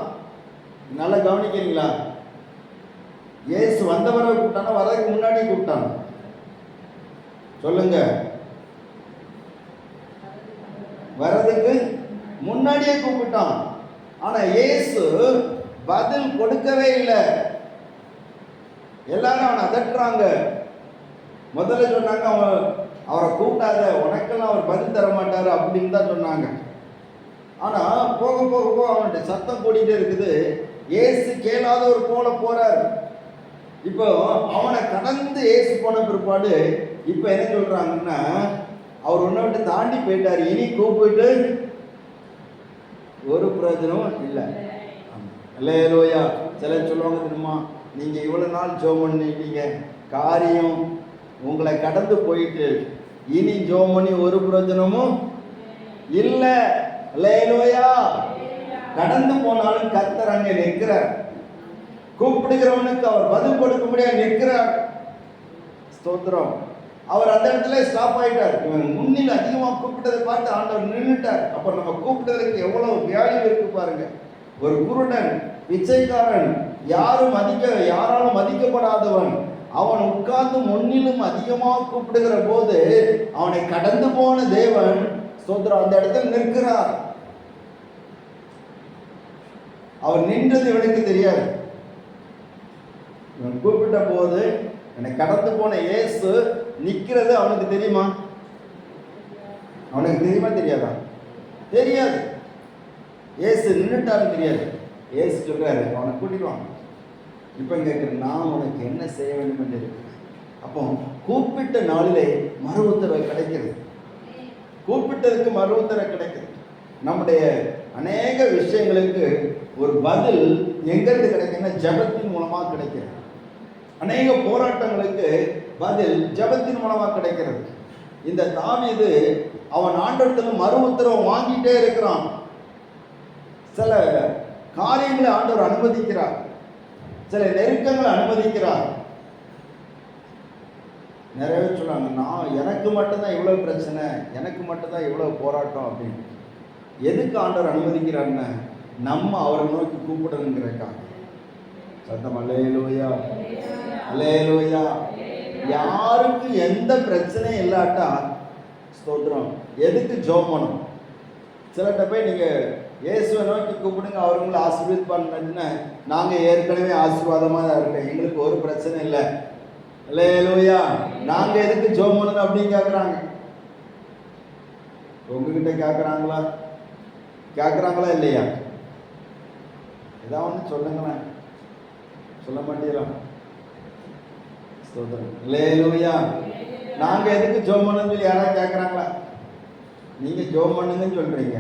S1: நல்லா கவனிக்கிறீங்களா? இயேசு வந்தவரை கூப்பிட்டானா வர்றதுக்கு முன்னாடியே கூப்பிட்டான்? சொல்லுங்க. வர்றதுக்கு முன்னாடியே கூப்பிட்டான். ஆனா இயேசு பதில் கொடுக்கவே இல்லை. எல்லாரும் அவனை அதட்டுறாங்க. முதல்ல சொன்னாங்க, அவரை கூப்பிட்டாத, உனக்கெல்லாம் அவர் பதில் தர மாட்டாரு அப்படின்னு தான் சொன்னாங்க. ஆனா போக போக போக அவனுடைய சத்தம் கூடிட்டே இருக்குது. இயேசு கேளாதவர் போல போறார். இப்போ அவனை கடந்து இயேசு போன பிற்பாடு இப்போ என்ன சொல்றாங்கன்னா, அவர் உன்னை விட்டு தாண்டி போயிட்டார், இனி கூப்பிட்டு ஒரு பிரயோஜனமும் இல்லை. அல்லேலூயா. சிலர் சொல்லுவாங்க தெரியுமா, நீங்க இவ்வளவு நாள் ஜெபம் பண்ணிட்டீங்க, காரியம் உங்களை கடந்து போயிட்டு இனி ஜெபம் பண்ணி ஒரு பிரயோஜனமும் இல்லை. அல்லேலூயா. கடந்து போனாலும் கர்த்தர் அங்கே நிற்கிறார். கூப்பிடுகிறவனுக்கு அவர் பதில் கொடுக்க முடியாது நிற்கிறார். ஸ்தோத்திரம். அவர் அந்த இடத்துல ஸ்டாப் ஆயிட்டார். இவன் முன்னில் அதிகமாக கூப்பிட்டதை பார்த்து ஆண்டவர் நின்றுட்டார். அப்ப நம்ம கூப்பிட்டதுக்கு எவ்வளவு வேல்யூ இருக்கு பாருங்க. ஒரு குருடன், பிச்சைக்காரன், யாராலும் மதிக்கப்படாதவன், அவன் உட்கார்ந்து முன்னிலும் அதிகமாக கூப்பிடுகிற போது அவனை கடந்து போன தேவன் ஸ்தோத்திரம் அந்த இடத்துல நிற்கிறார். அவர் நின்றது இவனுக்கு தெரியாது. இவன் கூப்பிட்ட போது என்னை கடந்து போன இயேசு நிற்கிறது அவனுக்கு தெரியுமா? அவனுக்கு தெரியுமா தெரியாதா? தெரியாது. இயேசு நின்றுட்டாரு தெரியாது. இயேசு சொல்றாரு, அவனை கூட்டிட்டு வாங்க. இப்போ கேட்குறேன், நான் உனக்கு என்ன செய்ய வேண்டும் என்று இருக்கு. அப்போ கூப்பிட்ட நாளிலே மறு உத்தரவு கிடைக்கிறது. கூப்பிட்டதுக்கு மறு உத்தரவு கிடைக்கிறது. நம்முடைய அநேக விஷயங்களுக்கு ஒரு பதில் எங்கிருந்து கிடைக்குன்னா ஜெபத்தின் மூலமாக கிடைக்கிறது. அநேக போராட்டங்களுக்கு பதில் ஜெபத்தின் மூலமாக கிடைக்கிறது. இந்த தாவீது அவன் ஆண்டவரிடத்துல மறு உத்தரவு வாங்கிட்டே இருக்கிறான். சில காரியங்களை ஆண்டவர் அனுமதிக்கிறார், சில நெருக்கங்களை அனுமதிக்கிறார். நிறைய பேர் சொல்லுவாங்க, எனக்கு மட்டும்தான் இவ்வளோ பிரச்சனை, எனக்கு மட்டும்தான் இவ்வளோ போராட்டம் அப்படின்னு. எதுக்கு ஆண்டவர் அனுமதிக்கிறாருன்னு நம்ம அவரை நோக்கி கூப்பிடணுங்கிறக்காக. சத்தம் அல்லேலூயா, அல்லேலூயா. யாருக்கு எந்த பிரச்சனையும் இல்லாட்டா ஸ்தோத்திரம் எதுக்கு ஜெபம் பண்ணணும்? சிலர்கிட்ட போய் நீங்கள் இயேசுவை நோக்கி கூப்பிடுங்க, அவருங்களை ஆசீர்வதிப்பாருன்னு, நாங்கள் ஏற்கனவே ஆசீர்வாதமாக தான் இருக்கோம், எங்களுக்கு ஒரு பிரச்சனை இல்லை, அல்லேலூயா, நாங்கள் எதுக்கு ஜெபம் பண்ணணும் அப்படின்னு கேட்குறாங்க. உங்ககிட்ட கேட்குறாங்களா இல்லையா? ஏதாவது ஒன்று சொல்லுங்களேன். சொல்ல மாட்டீங்களா? ஸ்தோத்திரம், அல்லேலூயா. நாங்கள் எதுக்கு ஜெபம் பண்ணணும்னு சொல்லி யாராவது கேட்குறாங்களா? நீங்கள் ஜெபம் பண்ணுங்கன்னு சொல்கிறீங்க,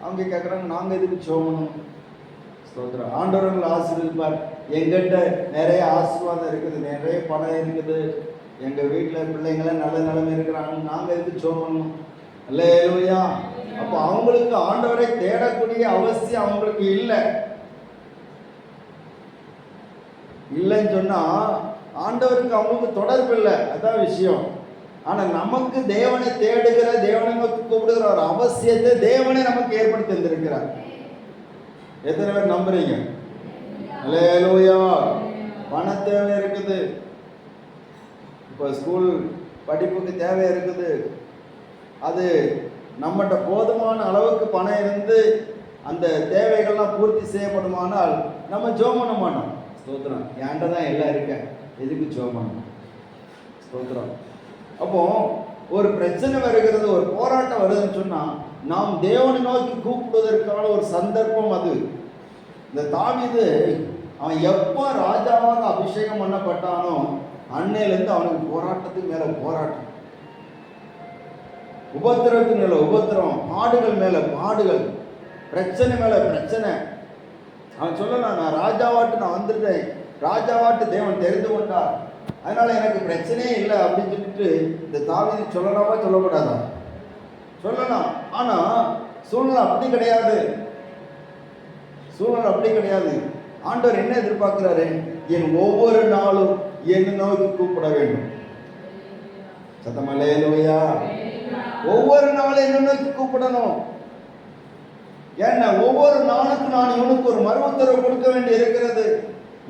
S1: அவங்க கேட்குறாங்க நாங்கள் எதுக்கு ஜெபம் பண்ணணும்? ஸ்தோத்திரம். ஆண்டவர்கள் ஆசீர்வதிப்பார். எங்கிட்ட நிறைய ஆசீர்வாதம் இருக்குது, நிறைய பணம் இருக்குது, எங்கள் வீட்டில் பிள்ளைங்களாம் நல்ல நிலைமை இருக்கிறாங்க, நாங்கள் எதுக்கு ஜெபம் பண்ணணும்? அல்லேலூயா. அப்போ அவங்களுக்கு ஆண்டவரை தேடக்கூடிய அவசியம் அவங்களுக்கு இல்லைன்னு சொன்னால் ஆண்டவருக்கு அவங்களுக்கு தொடர்பு இல்லை, அதான் விஷயம். ஆனால் நமக்கு தேவனை தேடுகிற, தேவனை நோக்கி கூப்பிடுகிற ஒரு அவசியத்தை தேவனை நமக்கு ஏற்படுத்தி தந்திருக்கிறார். எத்தனை பேர் நம்புறீங்க? அல்லேலூயா. பண தேவை இருக்குது, இப்போ ஸ்கூல் படிப்புக்கு தேவை இருக்குது, அது நம்மகிட்ட போதுமான அளவுக்கு பணம் இருந்து அந்த தேவைகள்லாம் பூர்த்தி செய்யப்படுமானால் நம்ம ஜெபம் பண்ண மாட்டோம். ஸ்தோத்திரம். என்கிட்ட தான் எல்லாம் இருக்க, எதுக்கு ஜெபம் பண்ணணும்? ஸ்தோத்திரம். அப்போ ஒரு பிரச்சனை வருகிறது, ஒரு போராட்டம் வருதுன்னு சொன்னால் நாம் தேவனை நோக்கி கூப்பிடுவதற்கான ஒரு சந்தர்ப்பம் அது. இந்த தாவீது அவன் எப்போ ராஜாவாக அபிஷேகம் பண்ணப்பட்டானோ அன்னையிலேருந்து அவனுக்கு போராட்டத்துக்கு மேலே போராட்டம், உபத்திரத்துக்கு மேலே உபத்திரம், பாடுகள் மேலே பாடுகள், பிரச்சனை மேலே பிரச்சனை. அவன் சொல்லலாம், நான் ராஜாவாட்டு நான் வந்துட்டேன், ராஜாவாட்டு தேவன் தெரிந்து கொண்டார், அதனால எனக்கு பிரச்சனையே இல்லை அப்படின்னு சொல்லிட்டு இந்த தாவீது சொல்லலாமா சொல்லக்கூடாதா? சொல்லலாம். ஆனால் சூழ்நிலை அப்படி கிடையாது. சூழ்நிலை அப்படி கிடையாது. ஆண்டவர் என்ன எதிர்பார்க்கிறாரு? என் ஒவ்வொரு நாளும் என்னை நோக்கி கூப்பிட வேண்டும். சத்தம் அல்லேலூயா. ஒவ்வொரு நாளும் என்ன நோக்கி கூப்பிடணும். ஏன்னா ஒவ்வொரு நாளுக்கு நான் இவனுக்கு ஒரு மறு உத்தரவு கொடுக்க வேண்டி இருக்கிறது.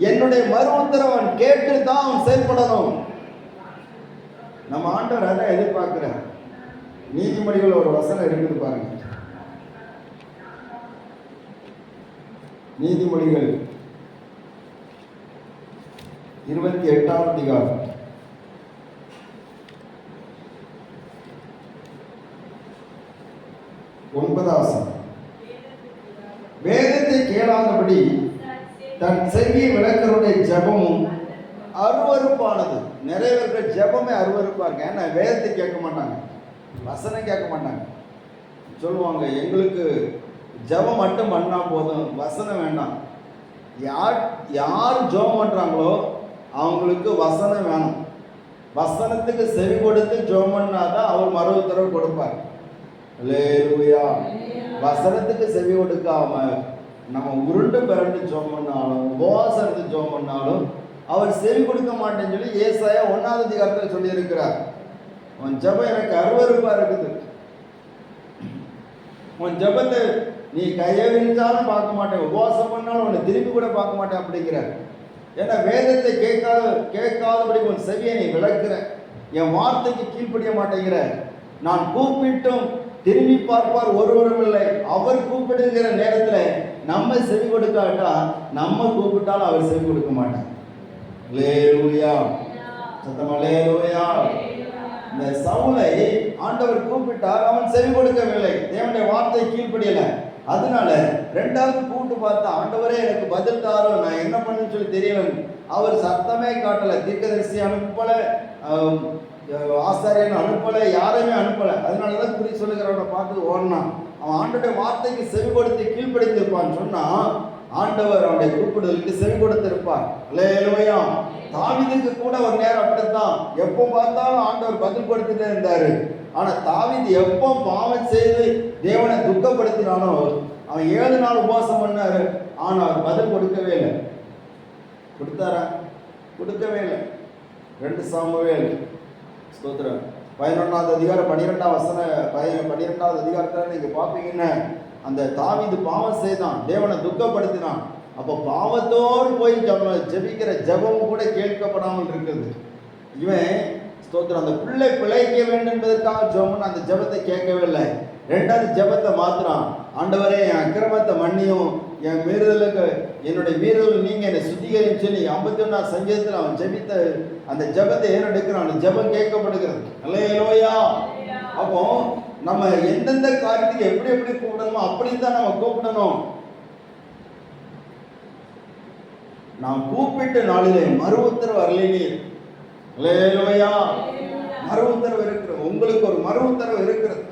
S1: என்னுடைய மறு உத்தரவு அவன் கேட்டு தான் அவன் செயல்படணும். நம்ம ஆண்டவர் அதான் எதிர்பார்க்கிறார். நீதிமொழிகள் ஒரு வசனம் இருக்குது பாருங்க. நீதிமொழிகள் 28ஆம் அதிகாரம் 9ஆம் வசனம். வேதத்தை கேளாதபடி தன் செவியை விளக்கருடைய ஜெபமும் அருவருப்பானது. நிறைய பேருக்கு ஜெபமே அருவருப்பா இருக்கு. ஏன்னா வேதத்தை கேட்க மாட்டாங்க, வசனம் கேட்க மாட்டாங்க. சொல்லுவாங்க, எங்களுக்கு ஜெபம் மட்டும் பண்ணா போதும், வசனம் வேண்டாம். யார் ஜெபம் பண்றாங்களோ அவங்களுக்கு வசனம் வேணும். வசனத்துக்கு செவி கொடுத்து ஜெபம் பண்ணாதான் அவர் மறு உத்தரவு கொடுப்பார். அல்லேலூயா. வசனத்துக்கு செவி கொடுக்காம நம்ம உருண்டு பிறண்டு ஜெபம் பண்ணாலும், உபவாசம் இருந்து ஜெபம் பண்ணாலும் அவர் செவி கொடுக்க மாட்டேன்னு சொல்லி ஏசாயா 1ஆம் அதிகாரத்தில் சொல்லி இருக்கிறார். உன் ஜெபம் எனக்கு அருவருப்பா இருக்குது, உன் ஜெபத்தை நீ கையை விரிச்சாலும் பார்க்க மாட்டேன், உபவாசம் பண்ணாலும் உன்னை திரும்பி கூட பார்க்க மாட்டேன் அப்படிங்கிறார். ஏன்னா வேதத்தை கேட்காதபடி உன் செவியை நீ விளக்குற, என் வார்த்தைக்கு கீழ்ப்படிய மாட்டேங்கிற. நான் கூப்பிட்டும் திரும்பி பார்ப்பார் ஒருவரும் இல்லை. அவர் கூப்பிடுகிற நேரத்தில் நம்ம செவி கொடுக்காட்டா, நம்ம கூப்பிட்டாலும் அவர் செவி கொடுக்க மாட்டார். அல்லேலூயா, சத்தமா அல்லேலூயா. இந்த சவுலை ஆண்டவர் கூப்பிட்டார், அவன் செவி கொடுக்கவில்லை, தேவனுடைய வார்த்தை கீழ்ப்படியல. அதனால ரெண்டாவது கூப்பிட்டு பார்த்தா, ஆண்டவரே எனக்கு பதில் தாரோ, நான் என்ன பண்ணுன்னு சொல்லி தெரியல. அவர் சத்தமே காட்டல, தீர்க்கதரிசி அனுப்பல, ஆசாரியன் அனுப்பல, யாரையுமே அனுப்பல. அதனாலதான் குறி சொல்லுகிறவனை பார்த்து ஓடனான். அவன் ஆண்டோடைய வார்த்தைக்கு செவி கொடுத்து கீழ்ப்படிந்திருப்பான்னு சொன்னா ஆண்டவர் அவனுடைய கூப்பிடுதலுக்கு செவி கொடுத்திருப்பார். அல்லேலூயா. தாவீதுக்கு கூட ஒரு நேரம் அப்படித்தான், எப்போ பார்த்தாலும் ஆண்டவர் பதில் கொடுத்துட்டே இருந்தாரு. ஆனா தாவீது எப்போ பாவம் செய்து தேவனை துக்கப்படுத்தினானோ அவன் 7 நாள் உபவாசம் பண்ணாரு, ஆனா அவர் பதில் கொடுக்கவே இல்லை. கொடுத்தாரா? கொடுக்கவே இல்லை. 2 சாமுவேல் ஸ்தோத்திரம் 11ஆம் அதிகாரம் 12ஆம் வசனம் 12ஆவது அதிகாரத்தில் நீங்க பார்ப்பீங்கன்னா, அந்த தாவீது பாவம் செய்தான், தேவனை துக்கப்படுத்தினான். அப்போ பாவத்தோடு போய் ஜெபிக்கிற ஜெபம் கூட கேட்கப்படாமல் இருக்குது. இவன் ஸ்தோத்திரம் அந்த பிள்ளை பிழைக்க வேண்டும் என்பதற்காக ஜெபம் அந்த ஜெபத்தை கேட்கவே இல்லை. 2வது ஜெபத்தை மாத்திரான், ஆண்டவரே என் அக்கிரமத்தை மன்னியும், என் மீறுதலுக்கு என்னுடைய மீறுதல் நீங்க என்னை சுத்திகரின்னு சொல்லி 51ஆம் சங்கீதத்தில் அவன் ஜெபித்த அந்த ஜெபத்தை ஏறெடுக்கிறான். அந்த ஜெபம் கேட்கப்படுகிறது. அல்லேலூயா. அப்போ நம்ம எந்தெந்த காரியத்துக்கு எப்படி எப்படி கூப்பிடணுமோ அப்படின்னு தான் நம்ம கூப்பிடணும். நாம் கூப்பிட்ட நாளிலே மறு உத்தரவு அருளினீர். அல்லேலூயா. மறு உத்தரவு இருக்கிறது, உங்களுக்கு ஒரு மறு உத்தரவு இருக்கிறது.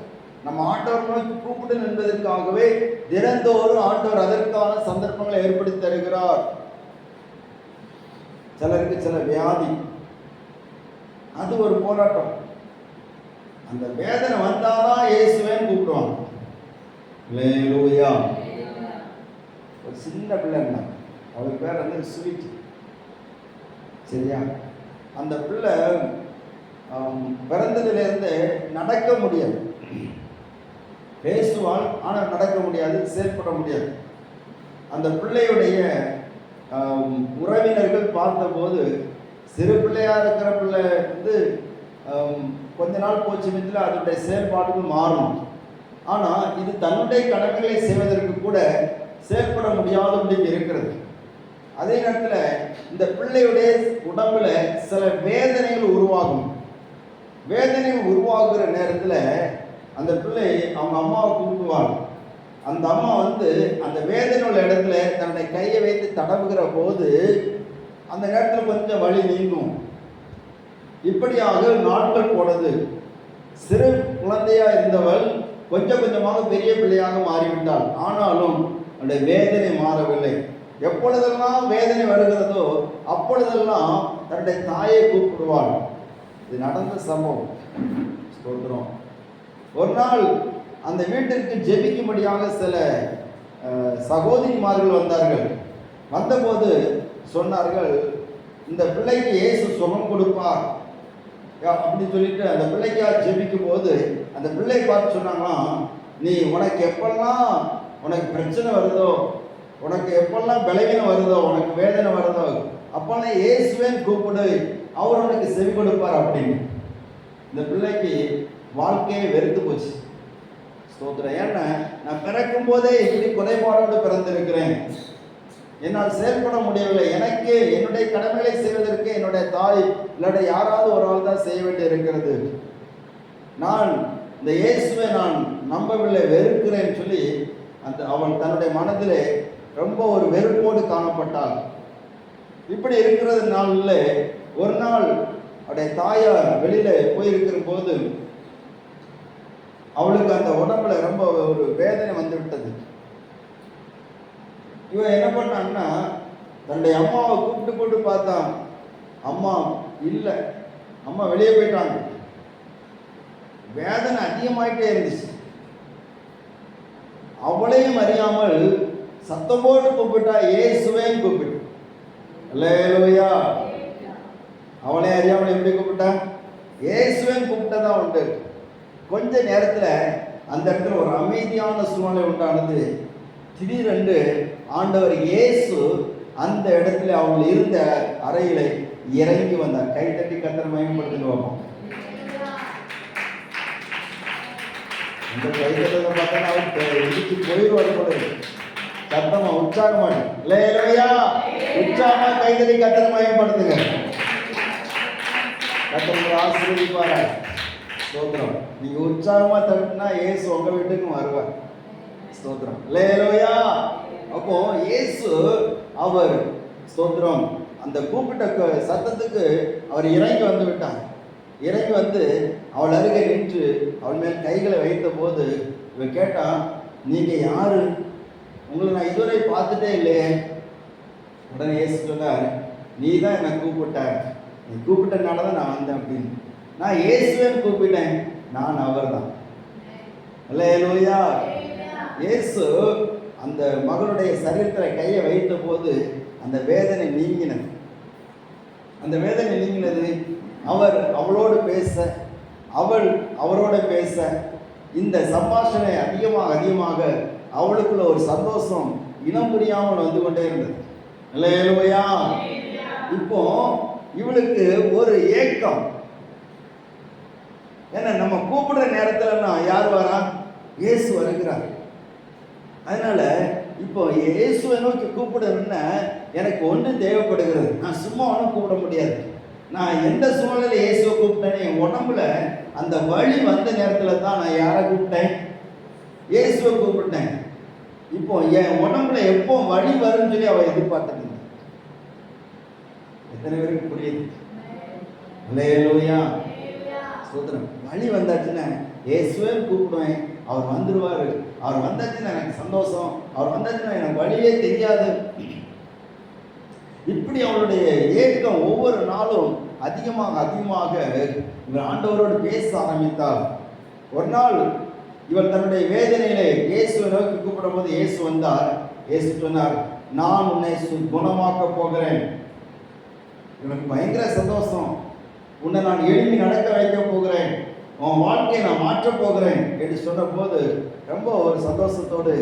S1: நம்ம ஆண்டவர் நோக்கி கூப்பிடணும் என்பதற்காகவே தினந்தோறும் ஆண்டவர் அதற்கான சந்தர்ப்பங்களை ஏற்படுத்தி தருகிறார். சிலருக்கு சில வியாதி, அது ஒரு போராட்டம். அந்த வேதனை வந்தாதான் இயேசுவேன்னு கூப்பிடுவாங்க. அல்லேலூயா. ஒரு சின்ன பிள்ளை இருந்தாங்க, அவருக்கு பேர் வந்து ஸ்வீட். சரியா? அந்த பிள்ளை பிறந்ததுலேருந்து நடக்க முடியாது, பேசுவாள் ஆனால் நடக்க முடியாது, செயல்பட முடியாது. அந்த பிள்ளையுடைய உறவினர்கள் பார்த்தபோது, சிறு பிள்ளையா இருக்கிற பிள்ளை வந்து கொஞ்ச நாள் போச்சு மித்தில் அதனுடைய செயல்பாடுகள் மாறும். ஆனால் இது தன்னுடைய கடமைகளை செய்வதற்கு கூட செயல்பட முடியாதபடி இருக்கிறது. அதே நேரத்தில் இந்த பிள்ளையுடைய உடம்புல சில வேதனைகள் உருவாகும். வேதனைகள் உருவாகுற நேரத்தில் அந்த பிள்ளை அவங்க அம்மாவை கூப்பிடுவாங்க. அந்த அம்மா வந்து அந்த வேதனை உள்ள இடத்துல தன்னுடைய கையை வைத்து தடவுகிற போது அந்த நேரத்தில் கொஞ்சம் வலி நீங்கும். இப்படியாக நாட்கள் போனது. சிறு குழந்தையா இருந்தவள் கொஞ்சம் கொஞ்சமாக பெரிய பிள்ளையாக மாறிவிட்டாள். ஆனாலும் அந்த வேதனை மாறவில்லை. எப்பொழுதெல்லாம் வேதனை வருகிறதோ அப்பொழுதெல்லாம் தன்னுடைய தாயை கூப்பிடுவாள். இது நடந்த சம்பவம். சொல்கிறோம். ஒரு நாள் அந்த வீட்டிற்கு ஜெபிக்கும்படியாக சில சகோதரிமார்கள் வந்தார்கள். வந்தபோது சொன்னார்கள், இந்த பிள்ளைக்கு இயேசு சுகம் கொடுப்பார் அப்படின்னு சொல்லிட்டு அந்த பிள்ளைக்காக ஜெபிக்கும் போது அந்த பிள்ளை பார்த்து சொன்னாங்களாம், நீ உனக்கு எப்பெல்லாம் உனக்கு பிரச்சனை வருதோ, உனக்கு எப்பெல்லாம் பலவீனம் வருதோ, உனக்கு வேதனை வருதோ, அப்பெல்லாம் இயேசுவேன்னு கூப்பிடு, அவர் உனக்கு செவி கொடுப்பார் அப்படின்னு. இந்த பிள்ளைக்கு வாழ்க்கையை வெறுத்து போச்சு. ஸ்தோத்திரம். ஏன்னா நான் பிறக்கும் போதே இப்படி குறைபாடோடு பிறந்திருக்கிறேன், என்னால் செயல்பட முடியவில்லை, எனக்கு என்னுடைய கடமைகளை செய்வதற்கு என்னுடைய தாய் இல்லாட்ட யாராவது ஒரு ஆள் தான் செய்ய வேண்டி இருக்கிறது, நான் இந்த இயேசுவை நான் நம்பவில்லை, வெறுக்கிறேன்னு சொல்லி அவள் தன்னுடைய மனதிலே ரொம்ப ஒரு வெறுப்போடு காணப்பட்டாள். இப்படி இருக்கிறது நாளில் ஒரு நாள் அவருடைய தாயார் வெளியில போயிருக்கிற போது அவளுக்கு அந்த உடம்புல ரொம்ப ஒரு வேதனை வந்து விட்டது. இவன் என்ன பண்ணான்னா தன்னுடைய அம்மாவை கூப்பிட்டு பார்த்தான். அம்மா இல்லை, அம்மா வெளியே போயிட்டாங்க. வேதனை அதிகமாயிட்டே இருந்துச்சு. அவளையும் அறியாமல் சத்தம் போட்டு கூப்பிட்டா, இயேசுவேன்னு கூப்பிட்டு. அல்லேலூயா. அவளே அறியாமல் எப்படி கூப்பிட்டா? இயேசுவின் கூப்பிட்டதான் உண்டு. கொஞ்ச நேரத்துல அந்த இடத்துல ஒரு அமைதியான சூழ்நிலை உண்டானது. திடீரென்று ஆண்டவர் இயேசு அந்த இடத்துல அவங்க இருந்த அறையில இறங்கி வந்தார். கை தட்டி கர்த்தரை மகிமைப்படுத்திட்டு வைப்போம். அந்த கை தட்டத்தை பார்த்தா அவர் இடிச்சு போயிடுவார் போல சத்தமா உற்சாகமாடு. அல்லேலூயா. உற்சாகமா கை தட்டி கர்த்தரை மகிமைப்படுத்துங்க. கர்த்தர் ஆசீர்வதிப்பாரா. ஸ்தோத்திரம். நீங்க உற்சாகமா தட்டினா இயேசு உங்க வீட்டுக்கு வருவார். ஸ்தோத்திரம். அல்லேலூயா. அப்போ இயேசு அவர் ஸ்தோத்திரம் அந்த கூப்பிட்ட சத்தத்துக்கு அவர் இறங்கி வந்து விட்டார். இறங்கி வந்து அவள் அருகே நின்று அவள் மேல் கைகளை வைத்த போது இவன் கேட்டான், நீங்க யாரு? உங்களை நான் இதுவரை பார்த்துட்டே இல்லையே. உடனே இயேசு சொன்னார், நீ தான் என்னை கூப்பிட்ட, நீ கூப்பிட்டனால தான் நான் வந்தேன் அப்படின்னு. நான் இயேசுவேன்னு கூப்பிட்டேன், நான் அவர் தான். அல்லேலூயா. இயேசு அந்த மகளுடைய சரீரத்தில் கையை வைத்த போது அந்த வேதனை நீங்கினது. அந்த வேதனை நீங்கினது. அவர் அவளோடு பேச, அவள் அவரோட பேச, இந்த சம்பாஷணை அதிகமாக அவளுக்குள்ள ஒரு சந்தோஷம் இனம் புரியாமல் வந்து கொண்டே இருந்தது. அல்லேலூயா. இப்போ இவளுக்கு ஒரு ஏக்கம். ஏன்னா நம்ம கூப்பிடுற நேரத்துல யார் வரா? இயேசு வருகிறார். அதனால இப்போ இயேசுவை நோக்கி கூப்பிடுறேன்னா எனக்கு ஒன்று தேவைப்படுகிறது. நான் சும்மா ஒன்றும் கூப்பிட முடியாது. நான் எந்த சூழ்நிலையில் இயேசுவை கூப்பிட்டேன்னு என் உடம்புல அந்த வழி வந்த நேரத்தில் தான் நான் யாரை கூப்பிட்டேன்? இயேசுவை கூப்பிட்டேன். இப்போ என் உடம்புல எப்போ வழி வரும்னு சொல்லி அவள் எதிர்பார்த்தது. எத்தனை பேருக்கு புரியுது? அல்லேலூயா. ஸ்தோத்திரம். வழி வந்தாச்சுன்னா இயேசுவே கூப்பிடுவேன், அவர் வந்துடுவார். அவர் வந்தாச்சுன்னா எனக்கு சந்தோஷம், அவர் வந்தாச்சுன்னா எனக்கு வழியே தெரியாது. இப்படி அவளுடைய ஏக்கம் ஒவ்வொரு நாளும் அதிகமாக இவர் ஆண்டவரோடு பேச ஆரம்பித்தார். ஒரு நாள் இவர் தன்னுடைய வேதனையிலே இயேசுவை நோக்கி கூப்பிடும் போது இயேசு வந்தார். இயேசு சொன்னார், நான் உன்னை குணமாக்க போகிறேன். எனக்கு பயங்கர சந்தோஷம். உன்னை நான் எழுப்பி நடக்க வைக்க போகிறேன், உன் வாழ்க்கையை நான் மாற்றப் போகிறேன் என்று சொன்ன போது ரொம்ப ஒரு சந்தோஷத்தோடு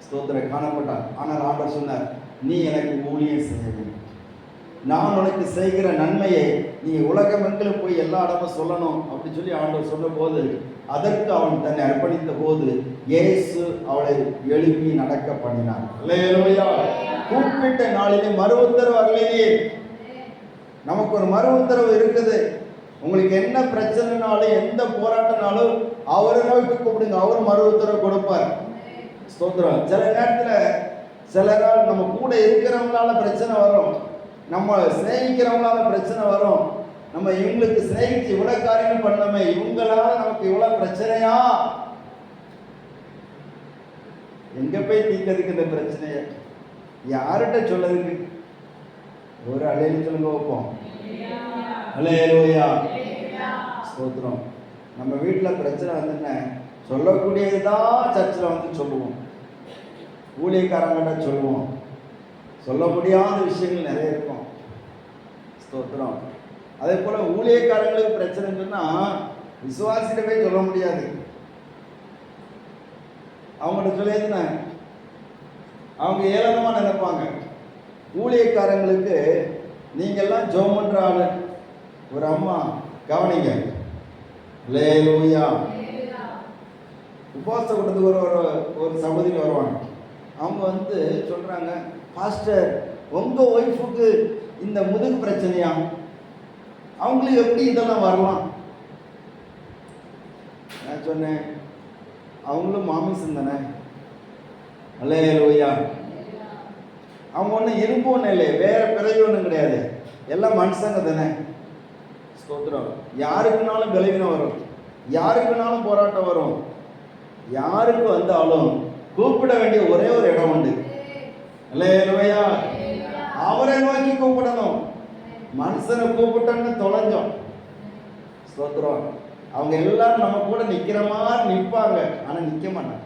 S1: ஸ்தோத்திரம் காணப்பட்டார். ஆனால் ஆண்டவர் சொன்னார், நீ எனக்கு ஊழியம் செய்ய வேண்டும். நான் உனக்கு செய்கிற நன்மையை நீ உலகமெங்கிலும் போய் எல்லா இடமும் சொல்லணும் அப்படி சொல்லி ஆண்டவர் சொன்ன போது அதற்கு அவன் தன்னை அர்ப்பணித்த போது இயேசு அவளை எழுப்பி நடக்க பண்ணினார். அல்லேலூயா. கூப்பிட்ட நாளிலே மறு உத்தரவு வரலையே. நமக்கு ஒரு மறு உத்தரவு இருக்குது. உங்களுக்கு என்ன பிரச்சனைனாலும் எந்த போராட்டனாலும் அவரை நோக்கி கூப்பிடுங்க, அவர் மறு உத்தரவு கொடுப்பார். ஸ்தோத்திரம். சில நேரத்தில் சில நாள் நம்ம கூட இருக்கிறவங்களால பிரச்சனை வரும், நம்ம சிநேகிக்கிறவங்களால பிரச்சனை வரும். நம்ம இவங்களுக்கு சிநேகிச்சு இவ்வளவு காரியம் பண்ணமே, இவங்களால நமக்கு இவ்வளவு பிரச்சனையா? எங்க போய் தீர்க்கிறதுக்கு இந்த பிரச்சனைய? யார்கிட்ட சொல்லதுக்கு? ஒரு அலையில சொல்லுங்க வைப்போம். அல்லேலூயா. ஸ்தோத்திரம். நம்ம வீட்டில் பிரச்சனை வந்துன்னா சொல்லக்கூடியதுதான் சர்ச்சில் வந்து சொல்லுவோம், ஊழியக்காரங்கிட்ட சொல்லுவோம். சொல்ல முடியாத விஷயங்கள் நிறைய இருக்கும். ஸ்தோத்திரம். அதே போல ஊழியக்காரங்களுக்கு பிரச்சனைன்னு சொன்னா விசுவாசிட்ட போய் சொல்ல முடியாது. அவங்கள்ட்ட சொல்லியதுன்னா அவங்க ஏளனமா நினைப்பாங்க. ஊழியக்காரங்களுக்கு நீங்கெல்லாம் ஜெபம் பண்ற ஆளு. ஒரு அம்மா கவனிங்க, அல்லேலூயா. உபவாச கூட்டத்துக்கு ஒரு சகோதரி வருவாங்க. அவங்க வந்து சொல்றாங்க, பாஸ்டர் உங்க ஒய்ஃபுக்கு இந்த முதுகு பிரச்சனையா, அவங்களுக்கு எப்படி இதெல்லாம் வரலாம்? நான் சொன்னேன், அவங்களும் மாமிசம் தானே. அல்லேலூயா. அவங்க ஒன்றும் இரும்பு ஒன்றும் இல்லை, வேற பிறகு ஒன்றும் கிடையாது, எல்லாம் மனுஷங்க தானே. ஸ்தோத்திரம். யாருக்குனாலும் விளைவினம் வரும், யாருக்குனாலும் போராட்டம் வரும். யாருக்கு வந்தாலும் கூப்பிட வேண்டிய ஒரே ஒரு இடம் உண்டு. அல்லேலூயா. அவரை நோக்கி கூப்பிடணும். மனுஷனை கூப்பிட்டோன்னு தொலைஞ்சோம். ஸ்தோத்திரம். அவங்க எல்லாரும் நம்ம கூட நிக்கிற மாதிரி நிற்பாங்க, ஆனா நிக்க மாட்டாங்க.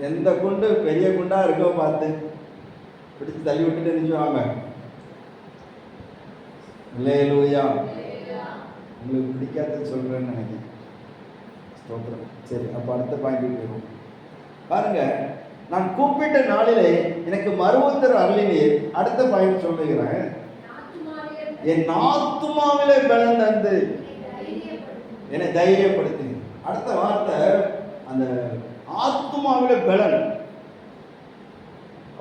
S1: எந்த குண்டு பெரிய குண்டா இருக்கோ பார்த்து பிடிச்சு தள்ளி விட்டுட்டு நினைச்சுவாங்க. அல்லேலூயா. உங்களுக்கு பிடிக்காதது சொல்றேன்னு நினைக்கிறேன். ஸ்தோத்திரம். சரி, அப்ப அடுத்த பாயிண்ட் போயிடும். பாருங்க, நான் கூப்பிட்ட நாளிலே எனக்கு மறுவுத்தர் அருளினீர். அடுத்த பாயிண்ட் சொல்லுகிறேன். என் ஆத்துமாவிலே பலன் தந்து என்னை தைரியப்படுத்தினீர். அடுத்த வார்த்தை அந்த ஆத்துமாவிலே பலன்.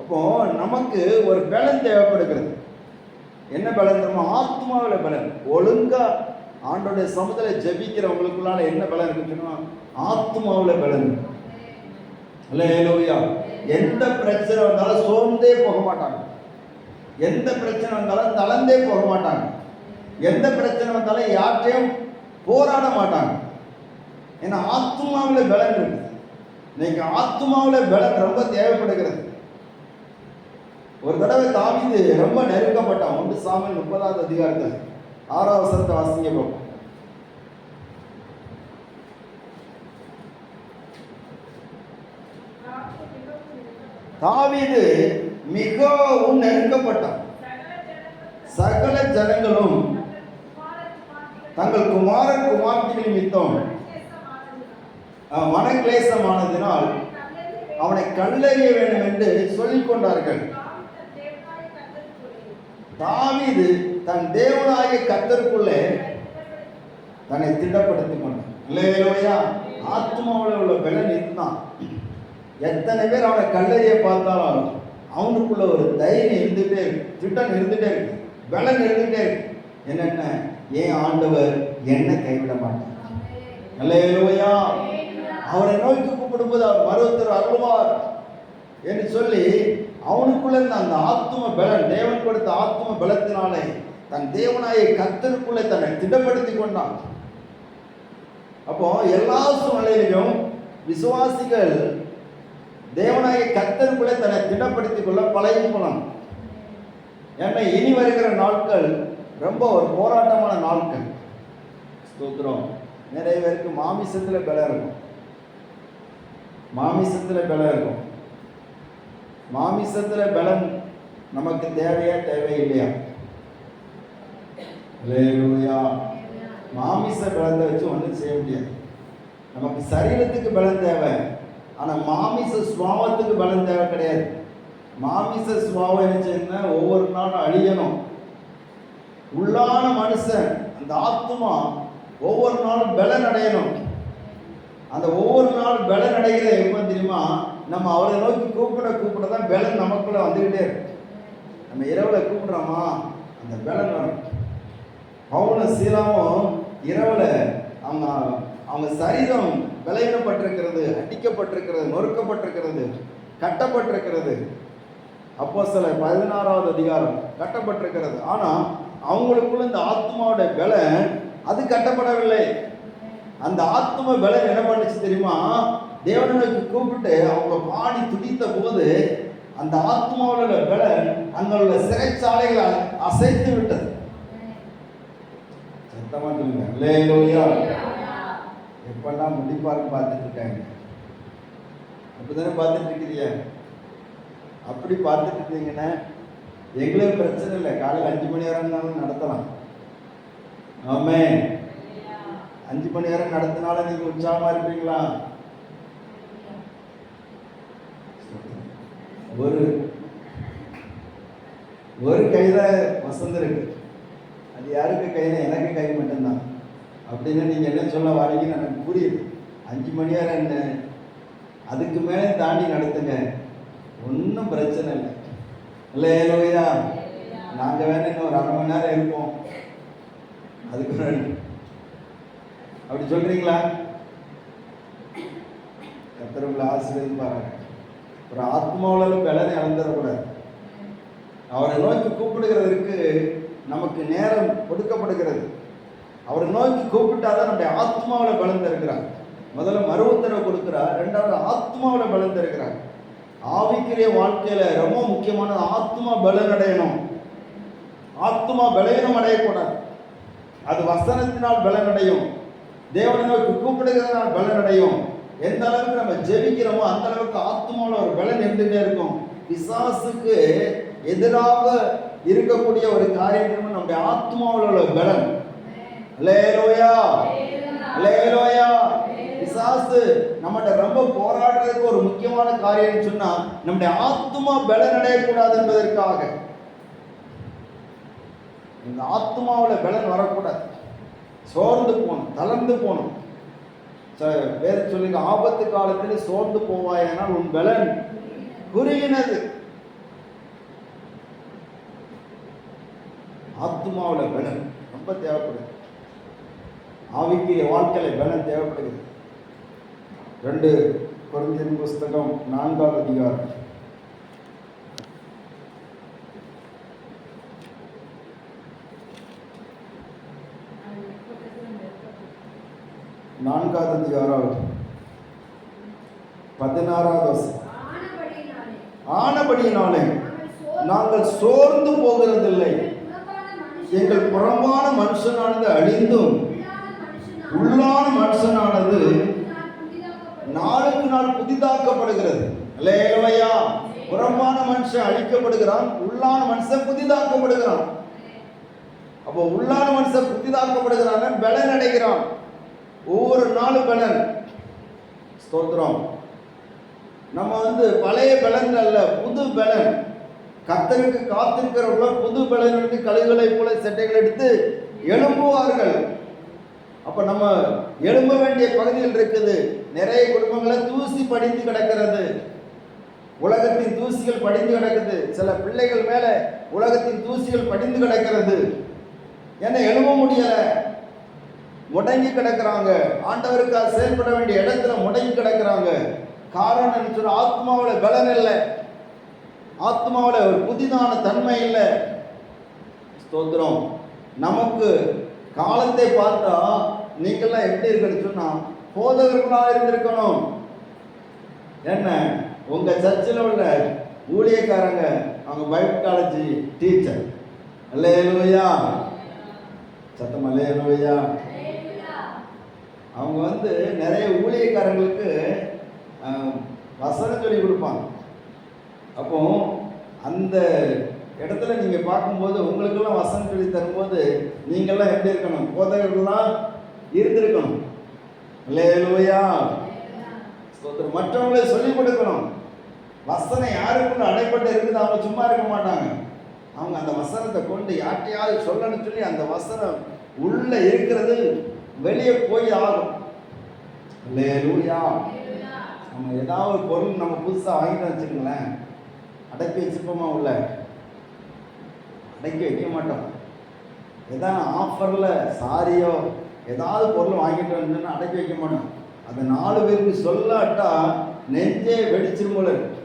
S1: அப்போ நமக்கு ஒரு பலன் தேவைப்படுகிறது. என்ன பலன் தெரியுமா? ஆத்துமாவில் பலன். ஒழுங்கா ஆண்டோடைய சமூகத்தில் ஜெபிக்கிறவங்களுக்குள்ளால என்ன பலன் இருக்குன்னா ஆத்துமாவில் பலன். அல்லேலூயா. எந்த பிரச்சனை வந்தாலும் சோர்ந்தே போக மாட்டாங்க. எந்த பிரச்சனை வந்தாலும் தளர்ந்தே போக மாட்டாங்க. எந்த பிரச்சனை வந்தாலும் யார்கிட்டையும் போராட மாட்டாங்க. ஏன்னா ஆத்துமாவில் பலன் இருக்கு. இன்னைக்கு ஆத்துமாவில் பலன் ரொம்ப தேவைப்படுகிறது. ஒரு தடவை தாவீது ரொம்ப நெருக்கப்பட்டான். 1 சாமுவேல் 30வது அதிகாரத்தில் 6வது வசனத்தை வாசிங்க பார்ப்போம். தாவீது மிகவும் நெருக்கப்பட்டான். சகல ஜனங்களும் தங்கள் குமாரன் குமார்த்திகள் நிமித்தம் மனக்லேசமானதினால் அவனை கல்லெறிய வேண்டும் என்று சொல்லிக் கொண்டார்கள். தாவீது தன் தேவனாகிய கர்த்தருக்குள்ளே தன்னை திடப்படுத்திக் கொண்டான். அல்லேலூயா. ஆத்துமாவில் உள்ள பலன் இதுதான். எத்தனை பேர் அவனை கல்லெறிய பார்த்தாலும் அவனுக்குள்ள ஒரு தைரியம் இருந்துகிட்டே இருக்கு, திட்டம் இருந்துகிட்டே இருக்கு, பலன் இருந்துகிட்டே இருக்கு. என்னென்ன? ஏன் ஆண்டவர் என்னை கைவிட மாட்டார். அல்லேலூயா. அவரை நோக்கி கூப்பிடும்போது அவர் மறுத்தர் அருள்வார் என்று சொல்லி அவனுக்குள்ள இருந்த அந்த ஆத்தும பலன், தேவன் கொடுத்த ஆத்தும பலத்தினாலே தன் தேவனாய கர்த்தருக்குள்ளே தன்னை திடப்படுத்தி கொண்டான். அப்போ எல்லா சூழ்நிலையிலும் விசுவாசிகள் தேவனாய கர்த்தருக்குள்ளே தன்னை திடப்படுத்திக் கொள்ள பழகி போனான். ஏன்னா இனி வருகிற நாட்கள் ரொம்ப ஒரு போராட்டமான நாட்கள். ஸ்தோத்திரம். நிறைய பேருக்கு மாமிசத்தில் பலம் இருக்கும். மாமிசத்தில் பலம் இருக்கும். மாமிசத்தில் பலன் நமக்கு தேவையா தேவையில்லையா? அல்லேலூயா. மாமிச பலத்தை வச்சு ஒன்றும் செய்ய முடியாது. நமக்கு சரீரத்துக்கு பலன் தேவை, ஆனால் மாமிச சுவாவத்துக்கு பலன் தேவை கிடையாது. மாமிச சுவாவம் என்ன? ஒவ்வொரு நாளும் அழியணும். உள்ளான மனுஷன் அந்த ஆத்துமா ஒவ்வொரு நாளும் பலன் அடையணும். அந்த ஒவ்வொரு நாளும் பலன் அடைகிற எப்போ தெரியுமா? நம்ம அவரை நோக்கி கூப்பிட தான் பலன் நமக்குள்ள வந்துக்கிட்டே இருக்கு. நம்ம இரவில் கூப்பிடுறோமா, அந்த பலன் வரும். பவுலும் சீலாவும் இரவில் அவங்க சரீரம் பலவீனப்பட்டிருக்கிறது, அடிக்கப்பட்டிருக்கிறது, நொறுக்கப்பட்டிருக்கிறது, கட்டப்பட்டிருக்கிறது. அப்போஸ்தலர் 16வது அதிகாரம் கட்டப்பட்டிருக்கிறது. ஆனால் அவங்களுக்குள்ள இந்த ஆத்மாவோட பலன் அது கட்டப்படவில்லை. அந்த ஆத்ம பலன் என்ன பண்ணுச்சு தெரியுமா? தேவனுக்கு கூப்பிட்டு அவங்க பாடி துடித்த போது அந்த ஆத்மாவோட பலன் அங்குள்ள சிறைச்சாலைகளை அசைத்து விட்டது. சத்தமா சொல்லுங்க. அல்லேலூயா. எப்பெல்லாம் முடிப்பாருன்னு பார்த்துட்டு இருக்காங்க. அப்படித்தானே பார்த்துட்டு இருக்கிறீங்க? அப்படி பார்த்துட்டு இருந்தீங்கன்னா எங்களுக்கு பிரச்சனை இல்லை. காலையில் 5 மணி நேரம் நடத்தலாம். ஆமென். 5 மணி நேரம் நடத்தினாலும் நீங்க உற்சாகமா இருப்பீங்களா? ஒரு கையில வசந்தம் இருக்கு. அது யாருக்கு கையில? எனக்கு கை மட்டும்தான். அப்படின்னு நீங்க என்ன சொல்ல வரீங்கன்னு எனக்கு புரியுது. 5 மணி நேரம் என்ன, அதுக்கு மேலே தாண்டி நடத்துங்க, ஒன்றும் பிரச்சனை இல்லை. அல்லேலூயா. நாங்கள் வேணா இன்னும் ஒரு 1/2 மணி நேரம் இருப்போம். அதுக்கு அப்படி சொல்றீங்களா? கர்த்தர் உங்களை ஆசீர்வதிப்பாராக. ஒரு ஆத்மாவில் பலனை இழந்துடக்கூடாது. அவரை நோக்கி கூப்பிடுகிறதுக்கு நமக்கு நேரம் கொடுக்கப்படுகிறது. அவரை நோக்கி கூப்பிட்டாதான் நம்முடைய ஆத்மாவில் பலம் தருகிறார். முதல்ல மறுவுத்தரவை கொடுக்கிறார், 2வது ஆத்மாவில் பலம் தருகிறார். ஆவிக்குரிய வாழ்க்கையில ரொம்ப முக்கியமான ஆத்மா பலன் அடையணும். ஆத்மா பலவீனம் அடையக்கூடாது. அது வசனத்தினால் பலன் அடையும், தேவனை நோக்கி கூப்பிடுகிறதுனால் பலன் அடையும், எந்த அளவுக்கு நம்ம ஜெபிக்கிறோமோ அந்த அளவுக்கு ஆத்துமாவில் ஒரு பலன் இருந்துட்டே இருக்கும். பிசாசுக்கு எதிராக இருக்கக்கூடிய ஒரு காரியம் நம்முடைய ஆத்துமாவில் உள்ள பலன். அல்லேலூயா, அல்லேலூயா. பிசாசு நம்மகிட்ட ரொம்ப போராடுறதுக்கு ஒரு முக்கியமான காரியம் சொன்னா நம்முடைய ஆத்துமா பலன் அடையக்கூடாது என்பதற்காக. இந்த ஆத்துமாவில் பலன் வரக்கூடாது, சோர்ந்து போகணும், தளர்ந்து போகணும். வேற சொல்லுங்க, ஆபத்து காலத்தில் சோர்ந்து போவாயானால் உன் பலன் குறுகினது. ஆத்துமாவில் பலன் ரொம்ப தேவைப்படுது. ஆவிக்குரிய வாழ்க்கையில பலன் தேவைப்படுகிறது. 2 கொரிந்தியர் புஸ்தகம் 4ஆம் அதிகாரம் 4ஆம் அதிகாரம் 16ஆவது வசனம். ஆனபடியினாலே நாங்கள் சோர்ந்து போகிறதில்லை, எங்கள் புறம்பான மனுஷனானது அழிந்தும் உள்ளான மனுஷனானது நாளுக்கு நாள் புதிதாக்கப்படுகிறது. அல்லேலூயா. புறம்பான மனுஷன் அழிக்கப்படுகிறான், உள்ளான மனுஷன் புதிதாக்கப்படுகிறான். அப்போ உள்ளான மனுஷன் புதிதாக்கப்படுகிறான், பலன் அடைகிறான். ஒவ்வொரு நாளும் பலன். ஸ்தோத்திரம். நம்ம பழைய பலன் அல்ல, புது பலன். கர்த்தருக்கு காத்திருக்கிறவர்கள புது பலன் எடுத்து கழுகுகளை போல செட்டைகள் எடுத்து எழும்புவார்கள். அப்ப நம்ம எழும்ப வேண்டிய பகுதிகள் இருக்குது. நிறைய குடும்பங்களை தூசி படிந்து கிடக்கிறது, உலகத்தின் தூசிகள் படிந்து கிடக்குது. சில பிள்ளைகள் மேல உலகத்தின் தூசிகள் படிந்து கிடக்கிறது. ஏன்னா எழும்ப முடியல, முடங்கி கிடக்கிறாங்க. ஆண்டவருக்காக செயல்பட வேண்டிய இடத்துல முடங்கி கிடக்கிறாங்க. காரணம் சொல்ல ஆத்மாவில் பலன் இல்லை, ஆத்மாவில் ஒரு புதிதான தன்மை இல்லை. ஸ்தோத்திரம். நமக்கு காலத்தை பார்த்தா நீங்கள்லாம் எப்படி இருக்குன்னு சொன்னா போதகர்களாக இருந்திருக்கணும். என்ன, உங்க சர்ச்சில் உள்ள ஊழியக்காரங்க அவங்க பைபிள் காலேஜ் டீச்சர். அல்லேலூயா, சத்தம் அல்லேலூயா. அவங்க நிறைய ஊழியக்காரங்களுக்கு வசனம் சொல்லி கொடுப்பாங்க. அப்போ அந்த இடத்துல நீங்க பார்க்கும்போது உங்களுக்கெல்லாம் வசனம் சொல்லி தரும்போது நீங்கள்லாம் எப்படி இருக்கணும்? போதகர்கள்லாம் இருந்திருக்கணும். அல்லேலூயா. ஸ்தோத்திரம். மற்றவங்களை சொல்லிக் கொடுக்கணும். வசனம் யாருக்குள்ள அடைப்பட்டு இருக்குது, அவங்க சும்மா இருக்க மாட்டாங்க. அவங்க அந்த வசனத்தை கொண்டு யார்ட்டையாவது சொல்லணும்னு சொல்லி அந்த வசனம் உள்ள இருக்கிறது வெளியே போய் ஆகும். அல்லேலூயா. நம்ம ஏதாவது பொருள் நம்ம புதுசாக வாங்கிட்டு வச்சுக்கோங்களேன், அடக்கி வச்சுப்போமா? உள்ள அடக்கி வைக்க மாட்டோம். ஏதாவது ஆஃபரில் சாரியோ ஏதாவது பொருள் வாங்கிட்டு வந்தோன்னா அடக்கி வைக்க மாட்டோம். அதை 4 பேருக்கு சொல்லாட்டா நெஞ்சே வெடிச்சிரும் போல இருக்கு.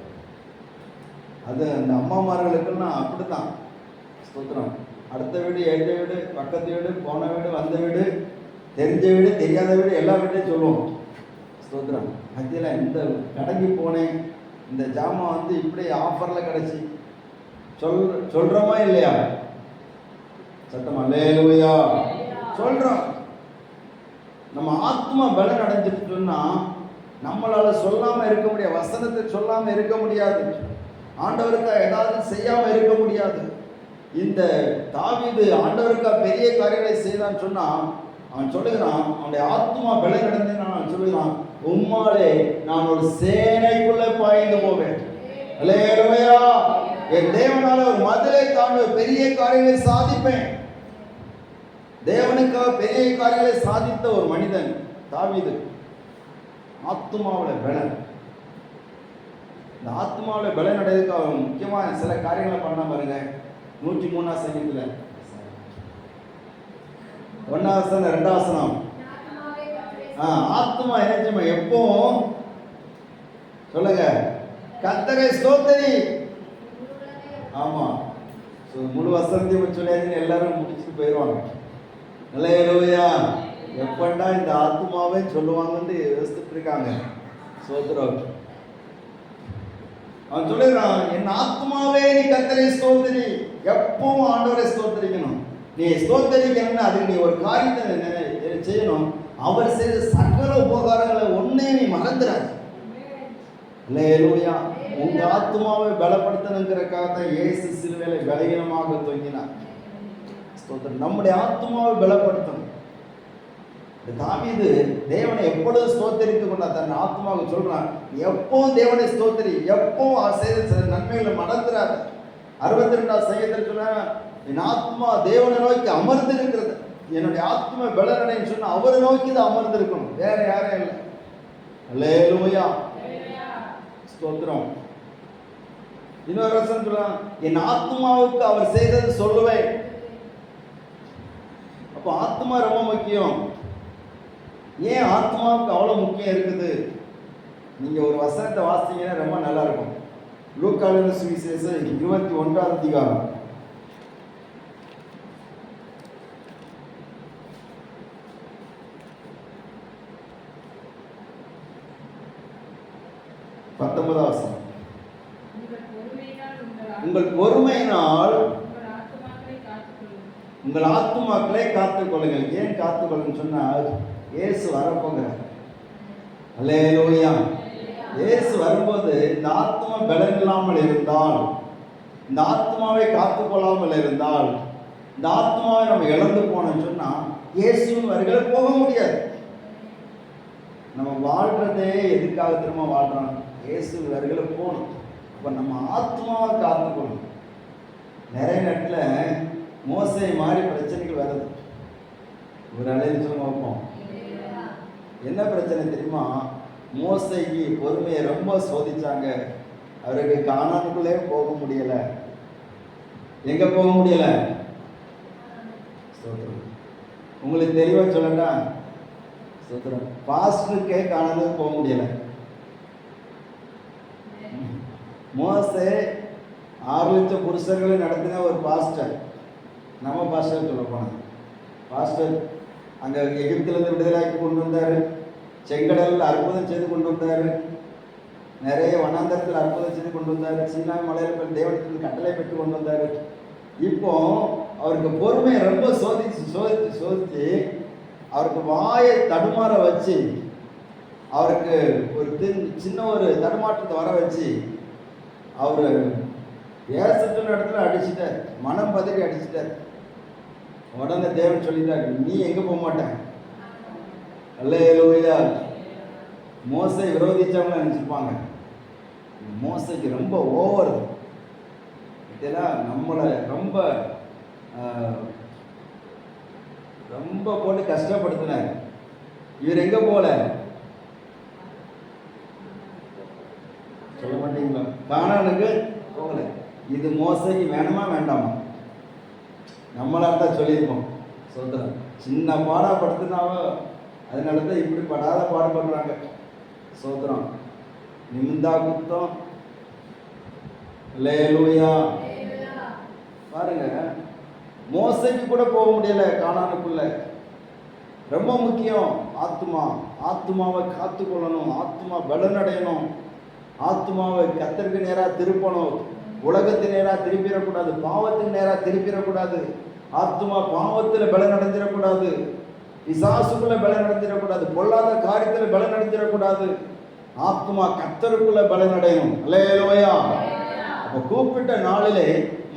S1: அது அந்த அம்மாமார்களுக்கெல்லாம் அப்படித்தான். ஸ்தோத்திரம். அடுத்த வீடு, எழுத வீடு, பக்கத்து வீடு, போன வீடு, வந்த வீடு, தெரிஞ்ச வீடு, தெரியாத வீடு, எல்லா வீட்டையும் சொல்லுவோம். ஸ்தோத்திரம். மத்தியில் இந்த கடைக்கு போனேன், இந்த ஜாமான் இப்படி ஆஃபரில் கிடச்சி சொல்கிறோமா இல்லையா? சத்தமா அல்லேலூயா சொல்கிறோம். நம்ம ஆத்மா பலன் அடைஞ்சிட்டோம்னா நம்மளால் சொல்லாமல் இருக்க முடியாது, வசனத்தை சொல்லாமல் இருக்க முடியாது, ஆண்டவருக்காக ஏதாவது செய்யாமல் இருக்க முடியாது. இந்த தாவீது ஆண்டவருக்காக பெரிய காரியங்களை செய்தான்னு சொன்னால் அவன் சொல்லுகிறான், அவனுடைய ஆத்மா பலன் அடைந்து நான் சொல்லுகிறான், உம்மாலே நான் ஒரு சேனைக்குள்ள பாய்ந்து போவேன். அல்லேலூயா. என் தேவனால ஒரு மதிலை தாண்டி பெரிய காரியங்களை சாதிப்பேன். தேவனுக்காக பெரிய காரியங்களை சாதித்த ஒரு மனிதன் தாவீது. ஆத்மாவில் பலன். இந்த ஆத்மாவில் பலன் அடைறதுக்கு அவன் முக்கியமாக சில காரியங்களை பண்ண பாருங்க. 103ஆம் சங்கீதத்தில் 1ஆம் வசனம் 2ஆம் வசனம். ஆத்மா என்ன எப்பவும் சொல்லுங்க, கர்த்தரை ஸ்தோத்திரி. ஆமா, முழு வசனத்தையும் சொல்லியாச்சுன்னு எல்லாரும் முடிச்சுட்டு போயிடுவாங்க. அல்லேலூயா. எப்பண்டா இந்த ஆத்மாவே சொல்லுவாங்கன்னு யோசிச்சுட்டு இருக்காங்க. ஸ்தோத்திரம். அவன் சொல்லுறான், என் ஆத்மாவே நீ கர்த்தரை ஸ்தோத்திரி. எப்பவும் ஆண்டவரை ஸ்தோத்திரிக்கணும். நீ ஸ்தோத்திரிக்கணும்னா அதுக்கு நீ ஒரு காரியத்தை செய்யணும். அவர் செய்த சகல உபகாரங்களை ஒன்னே நீ மறந்துடாத. அல்லேலூயா. உங்க ஆத்மாவை பலப்படுத்தணுங்கிறக்காக தான் இயேசு சிலுவையில பலவீனமாக தொங்கினார். நம்முடைய ஆத்மாவை பலப்படுத்தணும். தாவீது தேவனை எப்பொழுது ஸ்தோத்தரித்துக் கொண்டார். தன் ஆத்மாவுக்கு சொல்றான், எப்பவும் தேவனை ஸ்தோத்தரி, எப்பவும் செய்த நன்மைகளை மறந்துடாத. 62ஆம் சங்கீதத்தில் சொன்னா, என் ஆத்மா தேவனை நோக்கி அமர்ந்து இருக்கிறது, என்னுடைய ஆத்மா பலனடைன்னு சொன்னா அவரை நோக்கி தான் அமர்ந்து இருக்கணும், வேற யாரும் இல்லை. அல்லேலூயா, ஸ்தோத்திரம். இன்னொரு வசனம் சொல்றான், என் ஆத்மாவுக்கு அவர் செய்தது சொல்லுவேன். அப்போ ஆத்மா ரொம்ப முக்கியம். ஏன் ஆத்மாவுக்கு அவ்வளோ முக்கியம் இருக்குது? நீங்கள் ஒரு வசனத்தை வாசித்தீங்கன்னா ரொம்ப நல்லா இருக்கும். லூக்கா எழுதின சுவிசேஷம் 21ஆம் அதிகாரம் 19ஆம் வசனம். உங்கள் பொறுமையினால் உங்கள் ஆத்துமாக்களை காத்துக்கொள்ளுங்கள். ஏன் காத்துக்கொள்ளுன்னு சொன்னால், இயேசு வரப்போகிறார். அல்லேலூயா. இயேசு வரும்போது இந்த ஆத்மா பலன் இல்லாமல் இருந்தால், இந்த ஆத்மாவை காத்துக்கொள்ளாமல் இருந்தால், இந்த ஆத்மாவை நம்ம இழந்து போனோம்னு சொன்னால் இயேசுவின் வருகையில போக முடியாது. நம்ம வாழ்றதே எதுக்காக திரும்ப வாழ்றோம்? இயேசு வருகையில போகணும். அப்போ நம்ம ஆத்மாவை காத்துக்கொள்ளணும். நிறைய நேரத்தில் மோசை மாதிரி பிரச்சனைகள் வருது. ஒரு அலையில் சொல்ல வைப்போம். என்ன பிரச்சனை தெரியுமா? மோசைக்கு பொறுமையை ரொம்ப சோதிச்சாங்க. அவருக்கு கானானுக்குள்ளே போக முடியல. எங்க போக முடியல? உங்களுக்கு தெளிவா சொல்லட்டா? பாஸ்டருக்கே கானானுக்கு போக முடியல. மோசே 6 லட்சம் புருஷர்களை நடத்தின ஒரு பாஸ்டர். நம்ம பாஸ்டர் சொல்ல போன பாஸ்டர் அங்கே எகிப்திலிருந்து விடுதலாக்கி கொண்டு வந்தார். செங்கடலில் அற்புதம் செய்து கொண்டு வந்தார். நிறைய வனாந்தரத்தில் அற்புதம் செய்து கொண்டு வந்தார். சீனா மலையில் தேவனத்திற்கு கட்டளை பெற்று கொண்டு வந்தார். இப்போ அவருக்கு பொறுமையை ரொம்ப சோதித்து அவருக்கு வாயை தடுமாற வச்சு, அவருக்கு ஒரு சின்ன ஒரு தடுமாற்றத்தை வர வச்சு, அவர் ஏசத்துன இடத்துல அடிச்சுட்டார். மனம் பதறி அடிச்சுட்டார். உடனே தேவன் சொல்லிட்டார், நீ எங்க போக மாட்டேன். அல்லேலூயா. மோசை விரோதிச்சவங்க நினைச்சுப்பாங்க. மோசைக்கு ரொம்ப ஓவர், இதெல்லாம் நம்மளை ரொம்ப ரொம்ப போட்டு கஷ்டப்படுத்தினார். இவர் எங்க போல சொல்ல மாட்டீங்களா? கானானுக்கு போகல. இது மோசைக்கு வேணுமா வேண்டாமா? நம்மளா தான் சொல்லியிருக்கோம். சொல்றேன், சின்ன பாடப்படுத்தினாவோ அதனால தான் இப்படி படாத பாடுபடுறாங்க. சோத்திரம், நிமிந்தா குத்தம். அல்லேலூயா. பாருங்க, மோசைக்கு கூட போக முடியல கானானுக்குள்ள. ரொம்ப முக்கியம் ஆத்மா. ஆத்மாவை காத்துக்கொள்ளணும். ஆத்மா பலனடையணும். ஆத்மாவை கர்த்தருக்கு நேராக திருப்பணும். உலகத்தின் நேராக திருப்பிடக்கூடாது. பாவத்தின் நேராக திருப்பிடக்கூடாது. ஆத்மா பாவத்தில் பலன் அடைஞ்சிடக்கூடாது. பிசாசுக்குள்ள பலன் அடைஞ்சிடக்கூடாது. பொல்லாத காரியத்தில் பலன் அடைஞ்சிடக்கூடாது. ஆத்மா கர்த்தருக்குள்ள பலன் அடையணும். அல்லேலூயா. அப்போ கூப்பிட்ட நாளிலே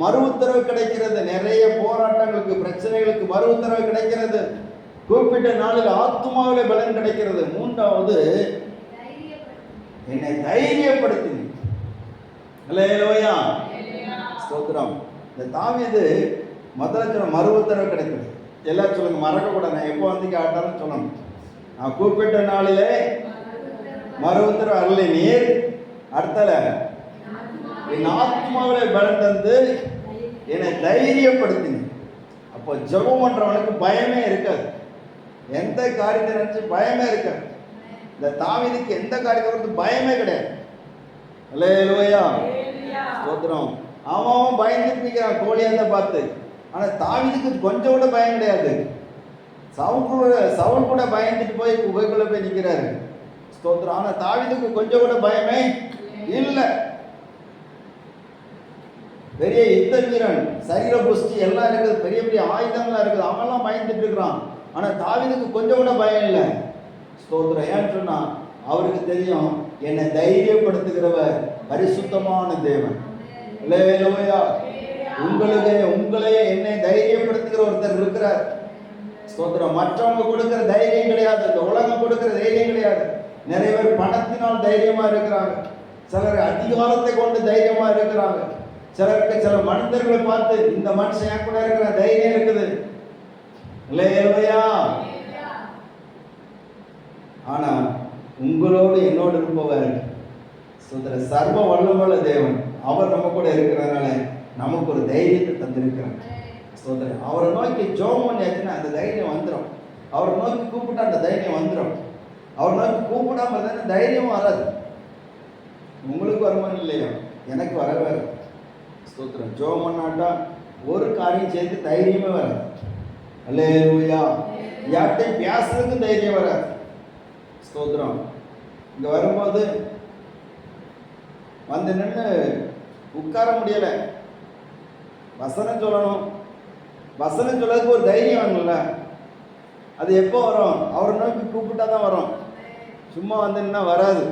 S1: மறு உத்தரவு கிடைக்கிறது. நிறைய போராட்டங்களுக்கு, பிரச்சனைகளுக்கு மறு உத்தரவு கிடைக்கிறது. கூப்பிட்ட நாளில் ஆத்மாவிலே பலன் கிடைக்கிறது. 3வது, என்னை தைரியப்படுத்தி. அல்லேலூயா, ஸ்தோத்திரம். இந்த தாவீது முதல்ல மறு உத்தரவு கிடைக்கிறது. எல்லாரும் சொல்லுங்க, மறக்கக்கூடாது. நான் எப்போ வந்து கேட்டாலும் சொல்லணும், நான் கூப்பிட்ட நாளிலே மறு உத்தரவு அருளி நீர். அடுத்தல, என் ஆத்மாவிலே பலன் தந்து என்னை தைரியப்படுத்தினீர். அப்போ ஜெபம் பண்றவனுக்கு பயமே இருக்காது. எந்த காரியத்தை நினைச்சு பயமே இருக்காது. இந்த தாவீதுக்கு எந்த காரியத்தை வந்து பயமே கிடையாது. அல்லேலூயா, ஸ்தோத்திரம். அவன் பயந்துட்டு நிற்கிறான் கோலியாத்தை பார்த்து. ஆனா தாவீதுக்கு கொஞ்சம் கூட பயம் கிடையாது. சவுல் கூட பயந்துட்டு போய் குகைக்குள்ள போய் நிற்கிறாரு. ஸ்தோத்திரம். ஆனா தாவீதுக்கு கொஞ்சம் கூட பயமே இல்லை. பெரிய யுத்த வீரன், சரீர புஷ்டி எல்லாம் இருக்குது, பெரிய பெரிய ஆயுதங்கள்லாம் இருக்குது. அவன்லாம் பயந்துட்டு இருக்கிறான். ஆனா தாவீதுக்கு கொஞ்சம் கூட பயம் இல்லை. ஸ்தோத்திரம். ஏன்னு சொன்னா அவருக்கு தெரியும், என்னை தைரியப்படுத்துகிறவர் பரிசுத்தமான தேவன். அல்லேலூயா. உங்களே என்னை தைரியப்படுத்துகிற ஒருத்தர் இருக்கிறார். ஸ்தோத்திரம். மற்றவங்க கொடுக்கிற தைரியம் கிடையாது, இந்த உலகம் கொடுக்கிற தைரியம் கிடையாது. நிறைய பேர் பணத்தினால் தைரியமா இருக்கிறாங்க, சிலர் அதிகாரத்தை கொண்டு தைரியமா இருக்கிறாங்க, சிலருக்கு சில மனிதர்களை பார்த்து இந்த மனுஷன் என் கூட இருக்கிற தைரியம் இருக்குது. அல்லேலூயா. ஆனா உங்களோடு என்னோடு இருப்பவர் சர்வ வல்லமையுள்ள தேவன். அவர் நம்ம கூட இருக்கிறதுனால நமக்கு ஒரு தைரியத்தை தந்திருக்கிறார். ஸ்தோத்திரம். அவரை நோக்கி ஜெபம் பண்ணியாச்சுன்னா அந்த தைரியம் வந்துடும். அவரை நோக்கி கூப்பிட்டா அந்த தைரியம் வந்துடும். அவரை நோக்கி கூப்பிடாம இருந்தா தைரியம் வராது. உங்களுக்கு வருமானம் இல்லையா? எனக்கு வரவே. ஸ்தோத்திரம். ஜெபம் பண்ணாட்டா ஒரு காரியம் சேர்த்து தைரியமே வராது. அல்லேலூயா. யார்கிட்டையும் பேசுறதுக்கு தைரியம் வராது. ஸ்தோத்திரம். இங்க வரும்போது வந்து நின்று உட்கார முடியல. வசனம் சொல்லணும், வசனம் சொல்லதுக்கு ஒரு தைரியம் வேணும்ல. அது எப்போ வரும்? அவரை நோக்கி கூப்பிட்டா தான் வரும். சும்மா வந்து வராது.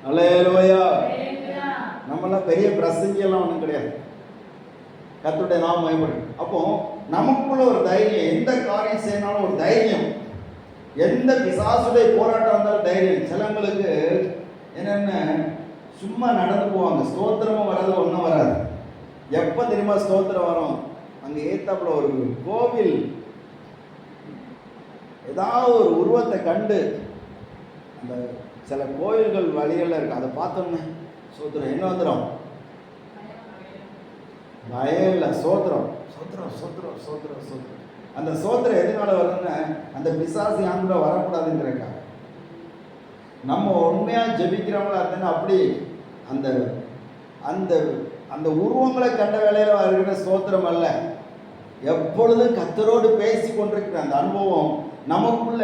S1: அல்லேலூயா. நம்மளாம் பெரிய பிரசங்கியெல்லாம் ஒன்றும் கிடையாது. கர்த்தருடைய நாமம் மகிமைப்படும். அப்போ நமக்குள்ள ஒரு தைரியம், எந்த காரியம் செய்யனாலும் ஒரு தைரியம், எந்த பிசாசுடைய போராட்டம் வந்தாலும் தைரியம். சிலங்களுக்கு என்னென்ன சும்மா நடந்து போவாங்க, ஸ்தோத்திரமும் வராது, ஒன்றும் வராது. எப்போ தெரியுமா ஸ்தோத்திரம் வரும்? அங்கே ஏத்தாப்புல ஒரு கோவில் ஏதாவது ஒரு உருவத்தை கண்டு, அந்த சில கோயில்கள் வழிகளில் இருக்கு, அதை பார்த்தோன்னே ஸ்தோத்திரம் என்ன வந்துடும்? பயம் இல்லை, சோத்திரம் சோத்திரம் சோத்திரம் சோத்திரம் சோத்திரம். அந்த சோத்திரம் எதனால வருதுன்னா, அந்த பிசாசு யான் கூட வரக்கூடாதுங்கிறக்காக. நம்ம உண்மையாக ஜெபிக்கிறவங்களா இருந்தா அப்படி அந்த அந்த அந்த உருவங்களை கண்ட வேலையில் வருகிற ஸ்தோத்திரம் அல்ல. எப்பொழுதும் கர்த்தரோடு பேசி கொண்டிருக்கிற அந்த அனுபவம் நமக்குள்ள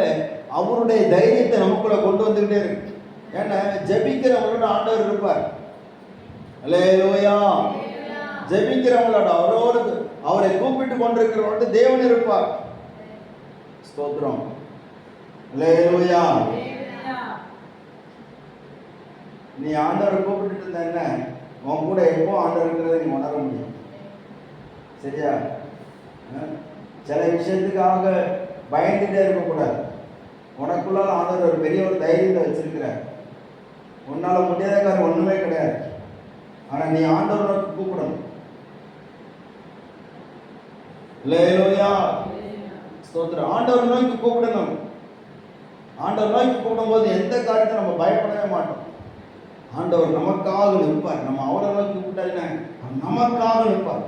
S1: அவருடைய தைரியத்தை நமக்குள்ள கொண்டு வந்துகிட்டே இருக்கு. ஏன்னா ஜெபிக்கிறவங்களோட ஆண்டவர் இருப்பார். அல்லேலூயா. ஜெபிக்கிறவங்களோட அவரோடு அவரை கூப்பிட்டு கொண்டிருக்கிறவரோட தேவன் இருப்பார். ஸ்தோத்திரம். அல்லேலூயா. நீ ஆண்டவரை கூப்பிட்டு இருந்தேன்னா உன் கூட எப்போ ஆண்டவர் இருக்கிறத நீ உணர முடியும். சரியா? சில விஷயத்துக்காக பயந்துட்டே இருக்கக்கூடாது. உனக்குள்ளால ஆண்டவர் ஒரு பெரிய ஒரு தைரியத்தை வச்சிருக்கிறார். உன்னால முடியாத காரியம் ஒண்ணுமே கிடையாது. ஆனா நீ ஆண்டவரை கூப்பிடணும். அல்லேலூயா. ஸ்தோத்திரம். ஆண்டவர் நோக்கி கூப்பிடணும். ஆண்டவர் நோக்கி கூப்பிடும்போது எந்த காரியத்தை நம்ம பயப்படவே மாட்டோம். ஆண்டவர் நமக்காக நிற்பார். நம்ம அவரை நோக்கி கூப்பிட்டாருன்னா நமக்காக நிற்பார்.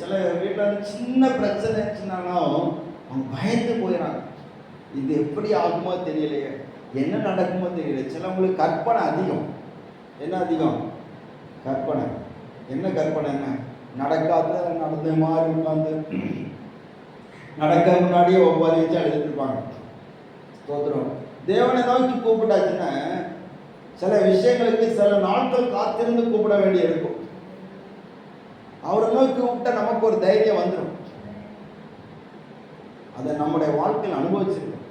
S1: சில வீட்டில் சின்ன பிரச்சனை இருந்துச்சுனாலும் அவங்க பயந்து போயிடறாங்க. இது எப்படி ஆகுமோ தெரியலையே, என்ன நடக்குமோ தெரியல. சிலவங்களுக்கு கற்பனை அதிகம். என்ன அதிகம்? கற்பனை. என்ன கற்பனைன்னா, நடக்காத நடந்த மாதிரி உட்காந்து நடக்க முன்னாடியே ஒவ்வொரு வச்சு அழுதுருப்பாங்க. ஸ்தோத்திரம். தேவனை நோக்கி கூப்பிட்டாச்சுன்னா சில விஷயங்களுக்கு சில நாட்கள் காத்திருந்து கூப்பிட வேண்டி இருக்கும். அவரை நோக்கி கூப்பிட்டா நமக்கு ஒரு தைரியம் வந்துடும். அதை நம்முடைய வாழ்க்கையில் அனுபவிச்சிருக்கோம்.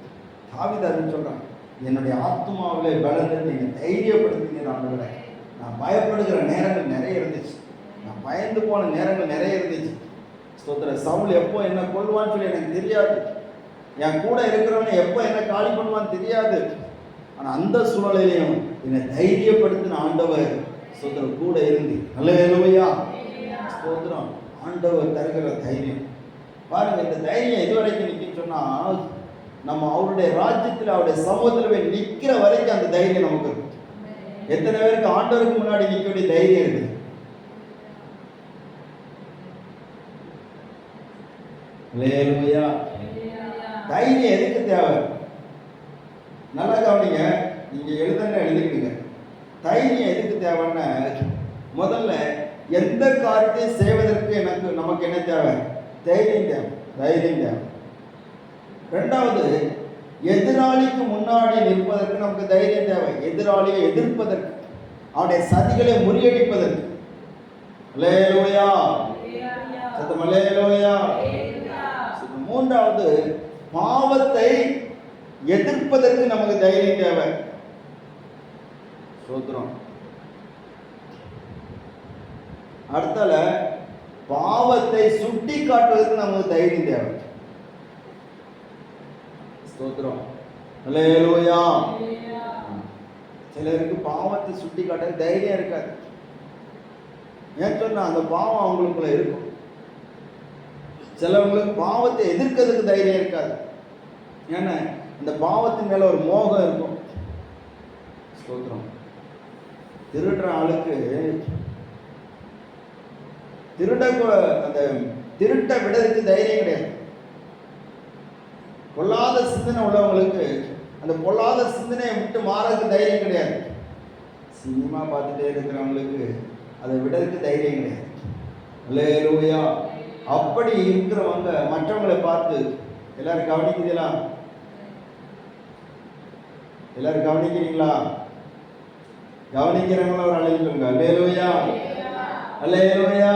S1: தாவீது அதுன்னு சொல்றான், என்னுடைய ஆத்மாவிலே பலந்து நீங்க தைரியப்படுத்திங்க. நான் பயப்படுகிற நேரங்கள் நிறைய இருந்துச்சு, நான் பயந்து போன நேரங்கள் நிறைய இருந்துச்சு. ஸ்தோத்திர. சவுல் எப்போ என்ன கொள்வான்னு சொல்லி எனக்கு தெரியாது, என் கூட இருக்கிறவனை எப்போ என்ன காலி பண்ணுவான்னு தெரியாது. ஆனால் அந்த சூழ்நிலையிலையும் என்னை தைரியப்படுத்தின ஆண்டவர் ஸ்தோத்திரம் கூட இருந்து. அல்லேலூயா. ஸ்தோத்திரம். ஆண்டவர் தருகிற தைரியம் பாருங்க. இந்த தைரியம் எதுவரைக்கும் நிற்கும் சொன்னால், நம்ம அவருடைய ராஜ்யத்தில் அவருடைய சமூகத்தில் போய் நிற்கிற வரைக்கும் அந்த தைரியம் நமக்கு இருக்கு. எத்தனை பேருக்கு ஆண்டவருக்கு முன்னாடி நிற்க வேண்டிய தைரியம் இருக்குது? அல்லேலூயா. தைரியம் எதுக்கு தேவை? நல்லா கவனிங்க. நீங்க எழுதிக்கிடுங்க. தைரியம் எதுக்கு தேவைன்னா, முதல்ல எந்த காரியத்தையும் செய்வதற்கு நமக்கு என்ன தேவை? தைரியம் தேவை. தைரியம் தேவை. ரெண்டாவது, எதிராளிக்கு முன்னாடி நிற்பதற்கு நமக்கு தைரியம் தேவை. எதிராளியை எதிர்ப்பதற்கு, அவனுடைய சதிகளை முறியடிப்பதற்கு. அல்லேலூயா. சத்தம் அல்லேலூயா. மூன்றாவது, பாவத்தை எதிர்ப்பதற்கு நமக்கு தைரியம் தேவை. ஸ்தோத்திரம். அடுத்தால பாவத்தை சுட்டி காட்டுவதற்கு நமக்கு தைரியம் தேவை. ஸ்தோத்திரம். அல்லேலூயா. சிலருக்கு பாவத்தை சுட்டி காட்ட தைரியம் இருக்காது. ஏன் சொன்னா அந்த பாவம் அவங்களுக்குள்ள இருக்கும். சிலவங்களுக்கு பாவத்தை எதிர்க்கிறதுக்கு தைரியம் இருக்காது. ஏன்னா இந்த பாவத்தின் மேல ஒரு மோகம் இருக்கும். ஸ்தோத்திரம். திருடுற ஆளுக்கு அந்த திருட்ட விடறதுக்கு தைரியம் கிடையாது. பொல்லாத சிந்தனை உள்ளவங்களுக்கு அந்த பொல்லாத சிந்தனையை விட்டு மாறதுக்கு தைரியம் கிடையாது. சினிமா பார்த்துட்டே இருக்கிறவங்களுக்கு அதை விடறதுக்கு தைரியம் கிடையாது. அல்லேலூயா. அப்படி இருக்கிறவங்க மற்றவங்களை பார்த்து, எல்லாரும் கவனிக்கிறீங்களா? எல்லாரும் கவனிக்கிறீங்களா? கவனிக்கிறவங்கள ஒரு அழைப்பு சொல்லுங்க. அல்லேலூயா, அல்லேலூயா.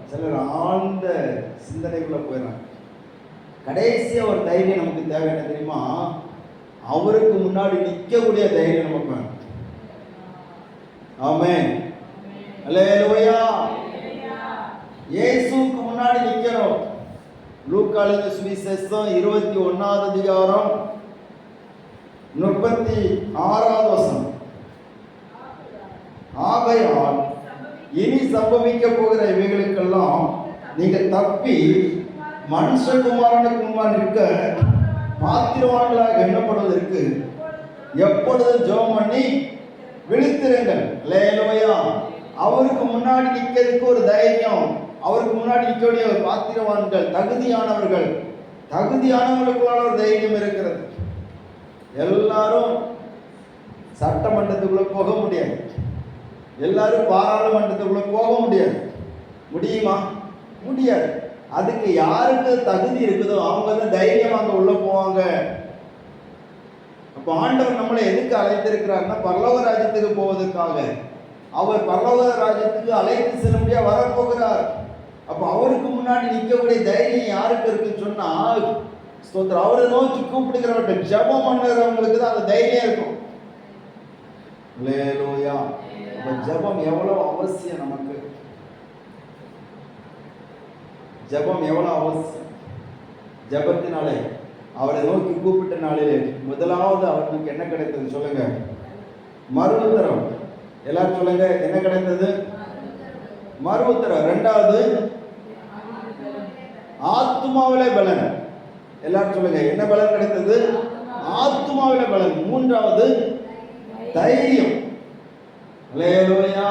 S1: சிலர் ஆழ்ந்த சிந்தனைக்குள்ள போயிடறாங்க. கடைசியா ஒரு தைரியம் நமக்கு தேவை. என்ன தெரியுமா? அவருக்கு முன்னாடி நிற்கக்கூடிய தைரியம் நமக்கு வேணும். ஆமென். அல்லேலூயா. இயேசுவுக்கு முன்னாடி நிற்கிறோம். லூக்கா எழுதின சுவிசேஷம் 21வது அதிகாரம் 36வது வசனம். ஆகையால் இனி சம்பவிக்க போகிற இவைகளுக்கெல்லாம் நீங்கள் தப்பி மனுஷகுமாரனுக்கு முன்பாக நிற்க பாத்திரவான்களாக எண்ணப்படுவதற்கு எப்பொழுதும் ஜெபம் பண்ணி விழித்திருங்கள். அல்லேலூயா. அவருக்கு முன்னாடி நிற்கிறதுக்கு ஒரு தைரியம், அவருக்கு முன்னாடி நிற்கக்கூடிய ஒரு பாத்திரவான்கள், தகுதியானவங்களுக்குள்ளான ஒரு தைரியம் இருக்கிறது. எல்லாரும் சட்டமன்றத்துக்குள்ள போக முடியாது, எல்லாரும் பாராளுமன்றத்துக்குள்ள போக முடியாது. முடியுமா? முடியாது. அதுக்கு யாருக்கு தகுதி இருக்குதோ அவங்க தான் தைரியம் அங்க உள்ள போவாங்க. அப்ப ஆண்டவர் நம்மளை எதுக்கு அழைத்திருக்கிறார்னா பரலோக ராஜ்யத்துக்கு போவதற்காக. அவர் பரலோக ராஜ்யத்துக்கு அழைத்து செல்லும்படியா வரப்போகிறார். அப்ப அவருக்கு முன்னாடி நிற்கக்கூடிய தைரியம் யாருக்கு இருக்குன்னு சொன்னா, ஸ்தோத்திரம், அவரை நோக்கி கூப்பிடுகிறவர்கள் ஜெபம் பண்ணுறவங்களுக்கு தான் அந்த தைரியம் இருக்கும். அல்லேலூயா. அப்ப ஜெபம் எவ்வளவு அவசியம் நமக்கு. ஜெபம் எவ்வளவு அவசியம். ஜெபத்தினாலே அவரை நோக்கி கூப்பிட்ட நாளிலே முதலாவது அவருக்கு என்ன கிடைத்தது சொல்லுங்க? மறு உத்தரம். எல்லாரும் சொல்லுங்க, என்ன கிடைத்தது? மறு உத்தரம். இரண்டாவது ஆத்துமாவிலே பலன். எல்லாரும் சொல்லுங்க, என்ன பலன் கிடைத்தது? ஆத்துமாவிலே பலன். மூன்றாவது தைரியம். அல்லேலூயா.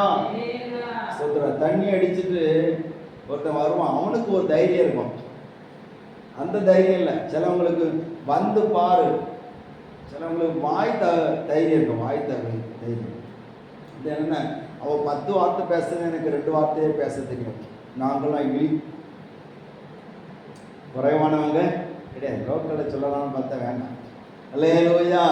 S1: சொல்றேன், தண்ணி அடிச்சுட்டு ஒருத்தன் வருவான், அவனுக்கு ஒரு தைரியம் இருக்கும். அந்த தைரியம் இல்லை. சிலவங்களுக்கு வந்து பாரு, சிலவங்களுக்கு வாய் தைரியம் இருக்கும். வாய் தைரியம் இது என்ன? அவள் 10 வார்த்தை பேசுறது, எனக்கு 2 வார்த்தையே பேச தெரியும். நாங்களாம் குறைவானவங்க கிடையாது. லோக்கலில் சொல்லலாம்னு பார்த்தா வேண்டாம். அல்லேலூயா.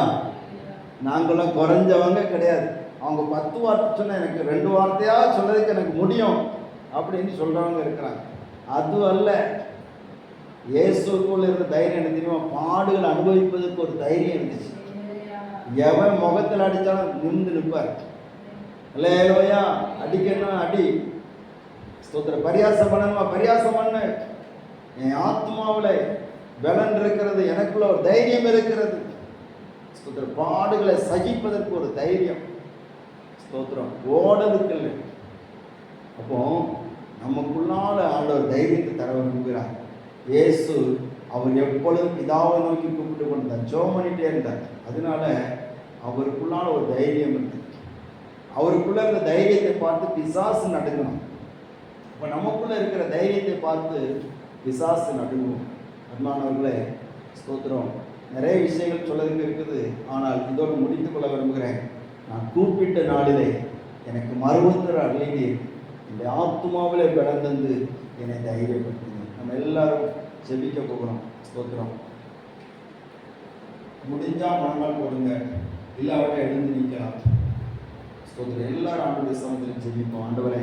S1: நாங்களும் குறைஞ்சவங்க கிடையாது. அவங்க 10 வார்த்தை சொன்னால் எனக்கு 2 வார்த்தையா சொல்றதுக்கு எனக்கு முடியும் அப்படின்னு சொல்றவங்க இருக்கிறாங்க. அது அல்ல. இயேசுக்குள்ள இருந்த தைரியம் என்ன தெரியுமா? பாடுகள் அனுபவிப்பதற்கு ஒரு தைரியம் இருந்துச்சு. எவன் முகத்தில் அடித்தாலும் நின்று நிற்பார். அல்லேலூயா. அடிக்கணும் அடி. ஸ்தோத்திரம். பரியாசம் பண்ணணுமா பரியாசம் பண்ணு. என் ஆத்மாவில் பலன் இருக்கிறது, எனக்குள்ள ஒரு தைரியம் இருக்கிறது. ஸ்தோத்திரம். பாடுகளை சகிப்பதற்கு ஒரு தைரியம். ஸ்தோத்திரம். ஓடதுக்கு இல்லை. அப்போ நமக்குள்ளால ஆண்டவர் தைரியத்தை தர விரும்புகிறார். இயேசு அவர் எப்பொழுதும் பிதாவை நோக்கி கூப்பிட்டு கொண்டார், ஜெபம் பண்ணிட்டே இருந்தார். அதனால அவருக்குள்ளான ஒரு தைரியம் இருந்தது. அவருக்குள்ள இருந்த தைரியத்தை பார்த்து பிசாசு நடுங்கணும். இப்போ நமக்குள்ள இருக்கிற தைரியத்தை பார்த்து பிசாசு நடுங்கணும். அன்பானவர்களே, ஸ்தோத்திரம். நிறைய விஷயங்கள் சொல்லதுக்கு இருக்குது. ஆனால் இதோடு முடித்துக் கொள்ள விரும்புகிறேன். நான் கூப்பிட்ட நாளிலே எனக்கு மறுபத்தர் அருளினீர், இந்த ஆத்மாவிலே பிறந்தந்து என்னை தைரியப்படுத்தினீர். நம்ம எல்லாரும் ஜெபிக்க போகிறோம். ஸ்தோத்திரம். முடிஞ்சா மனநாள் போடுங்க, இல்லாவிட எழுந்து நிற்கலாம். ஸ்தோத்திரம். எல்லாரும் ஆண்டவருடைய சமூகத்தில் ஜெபிப்போம். ஆண்டவரே,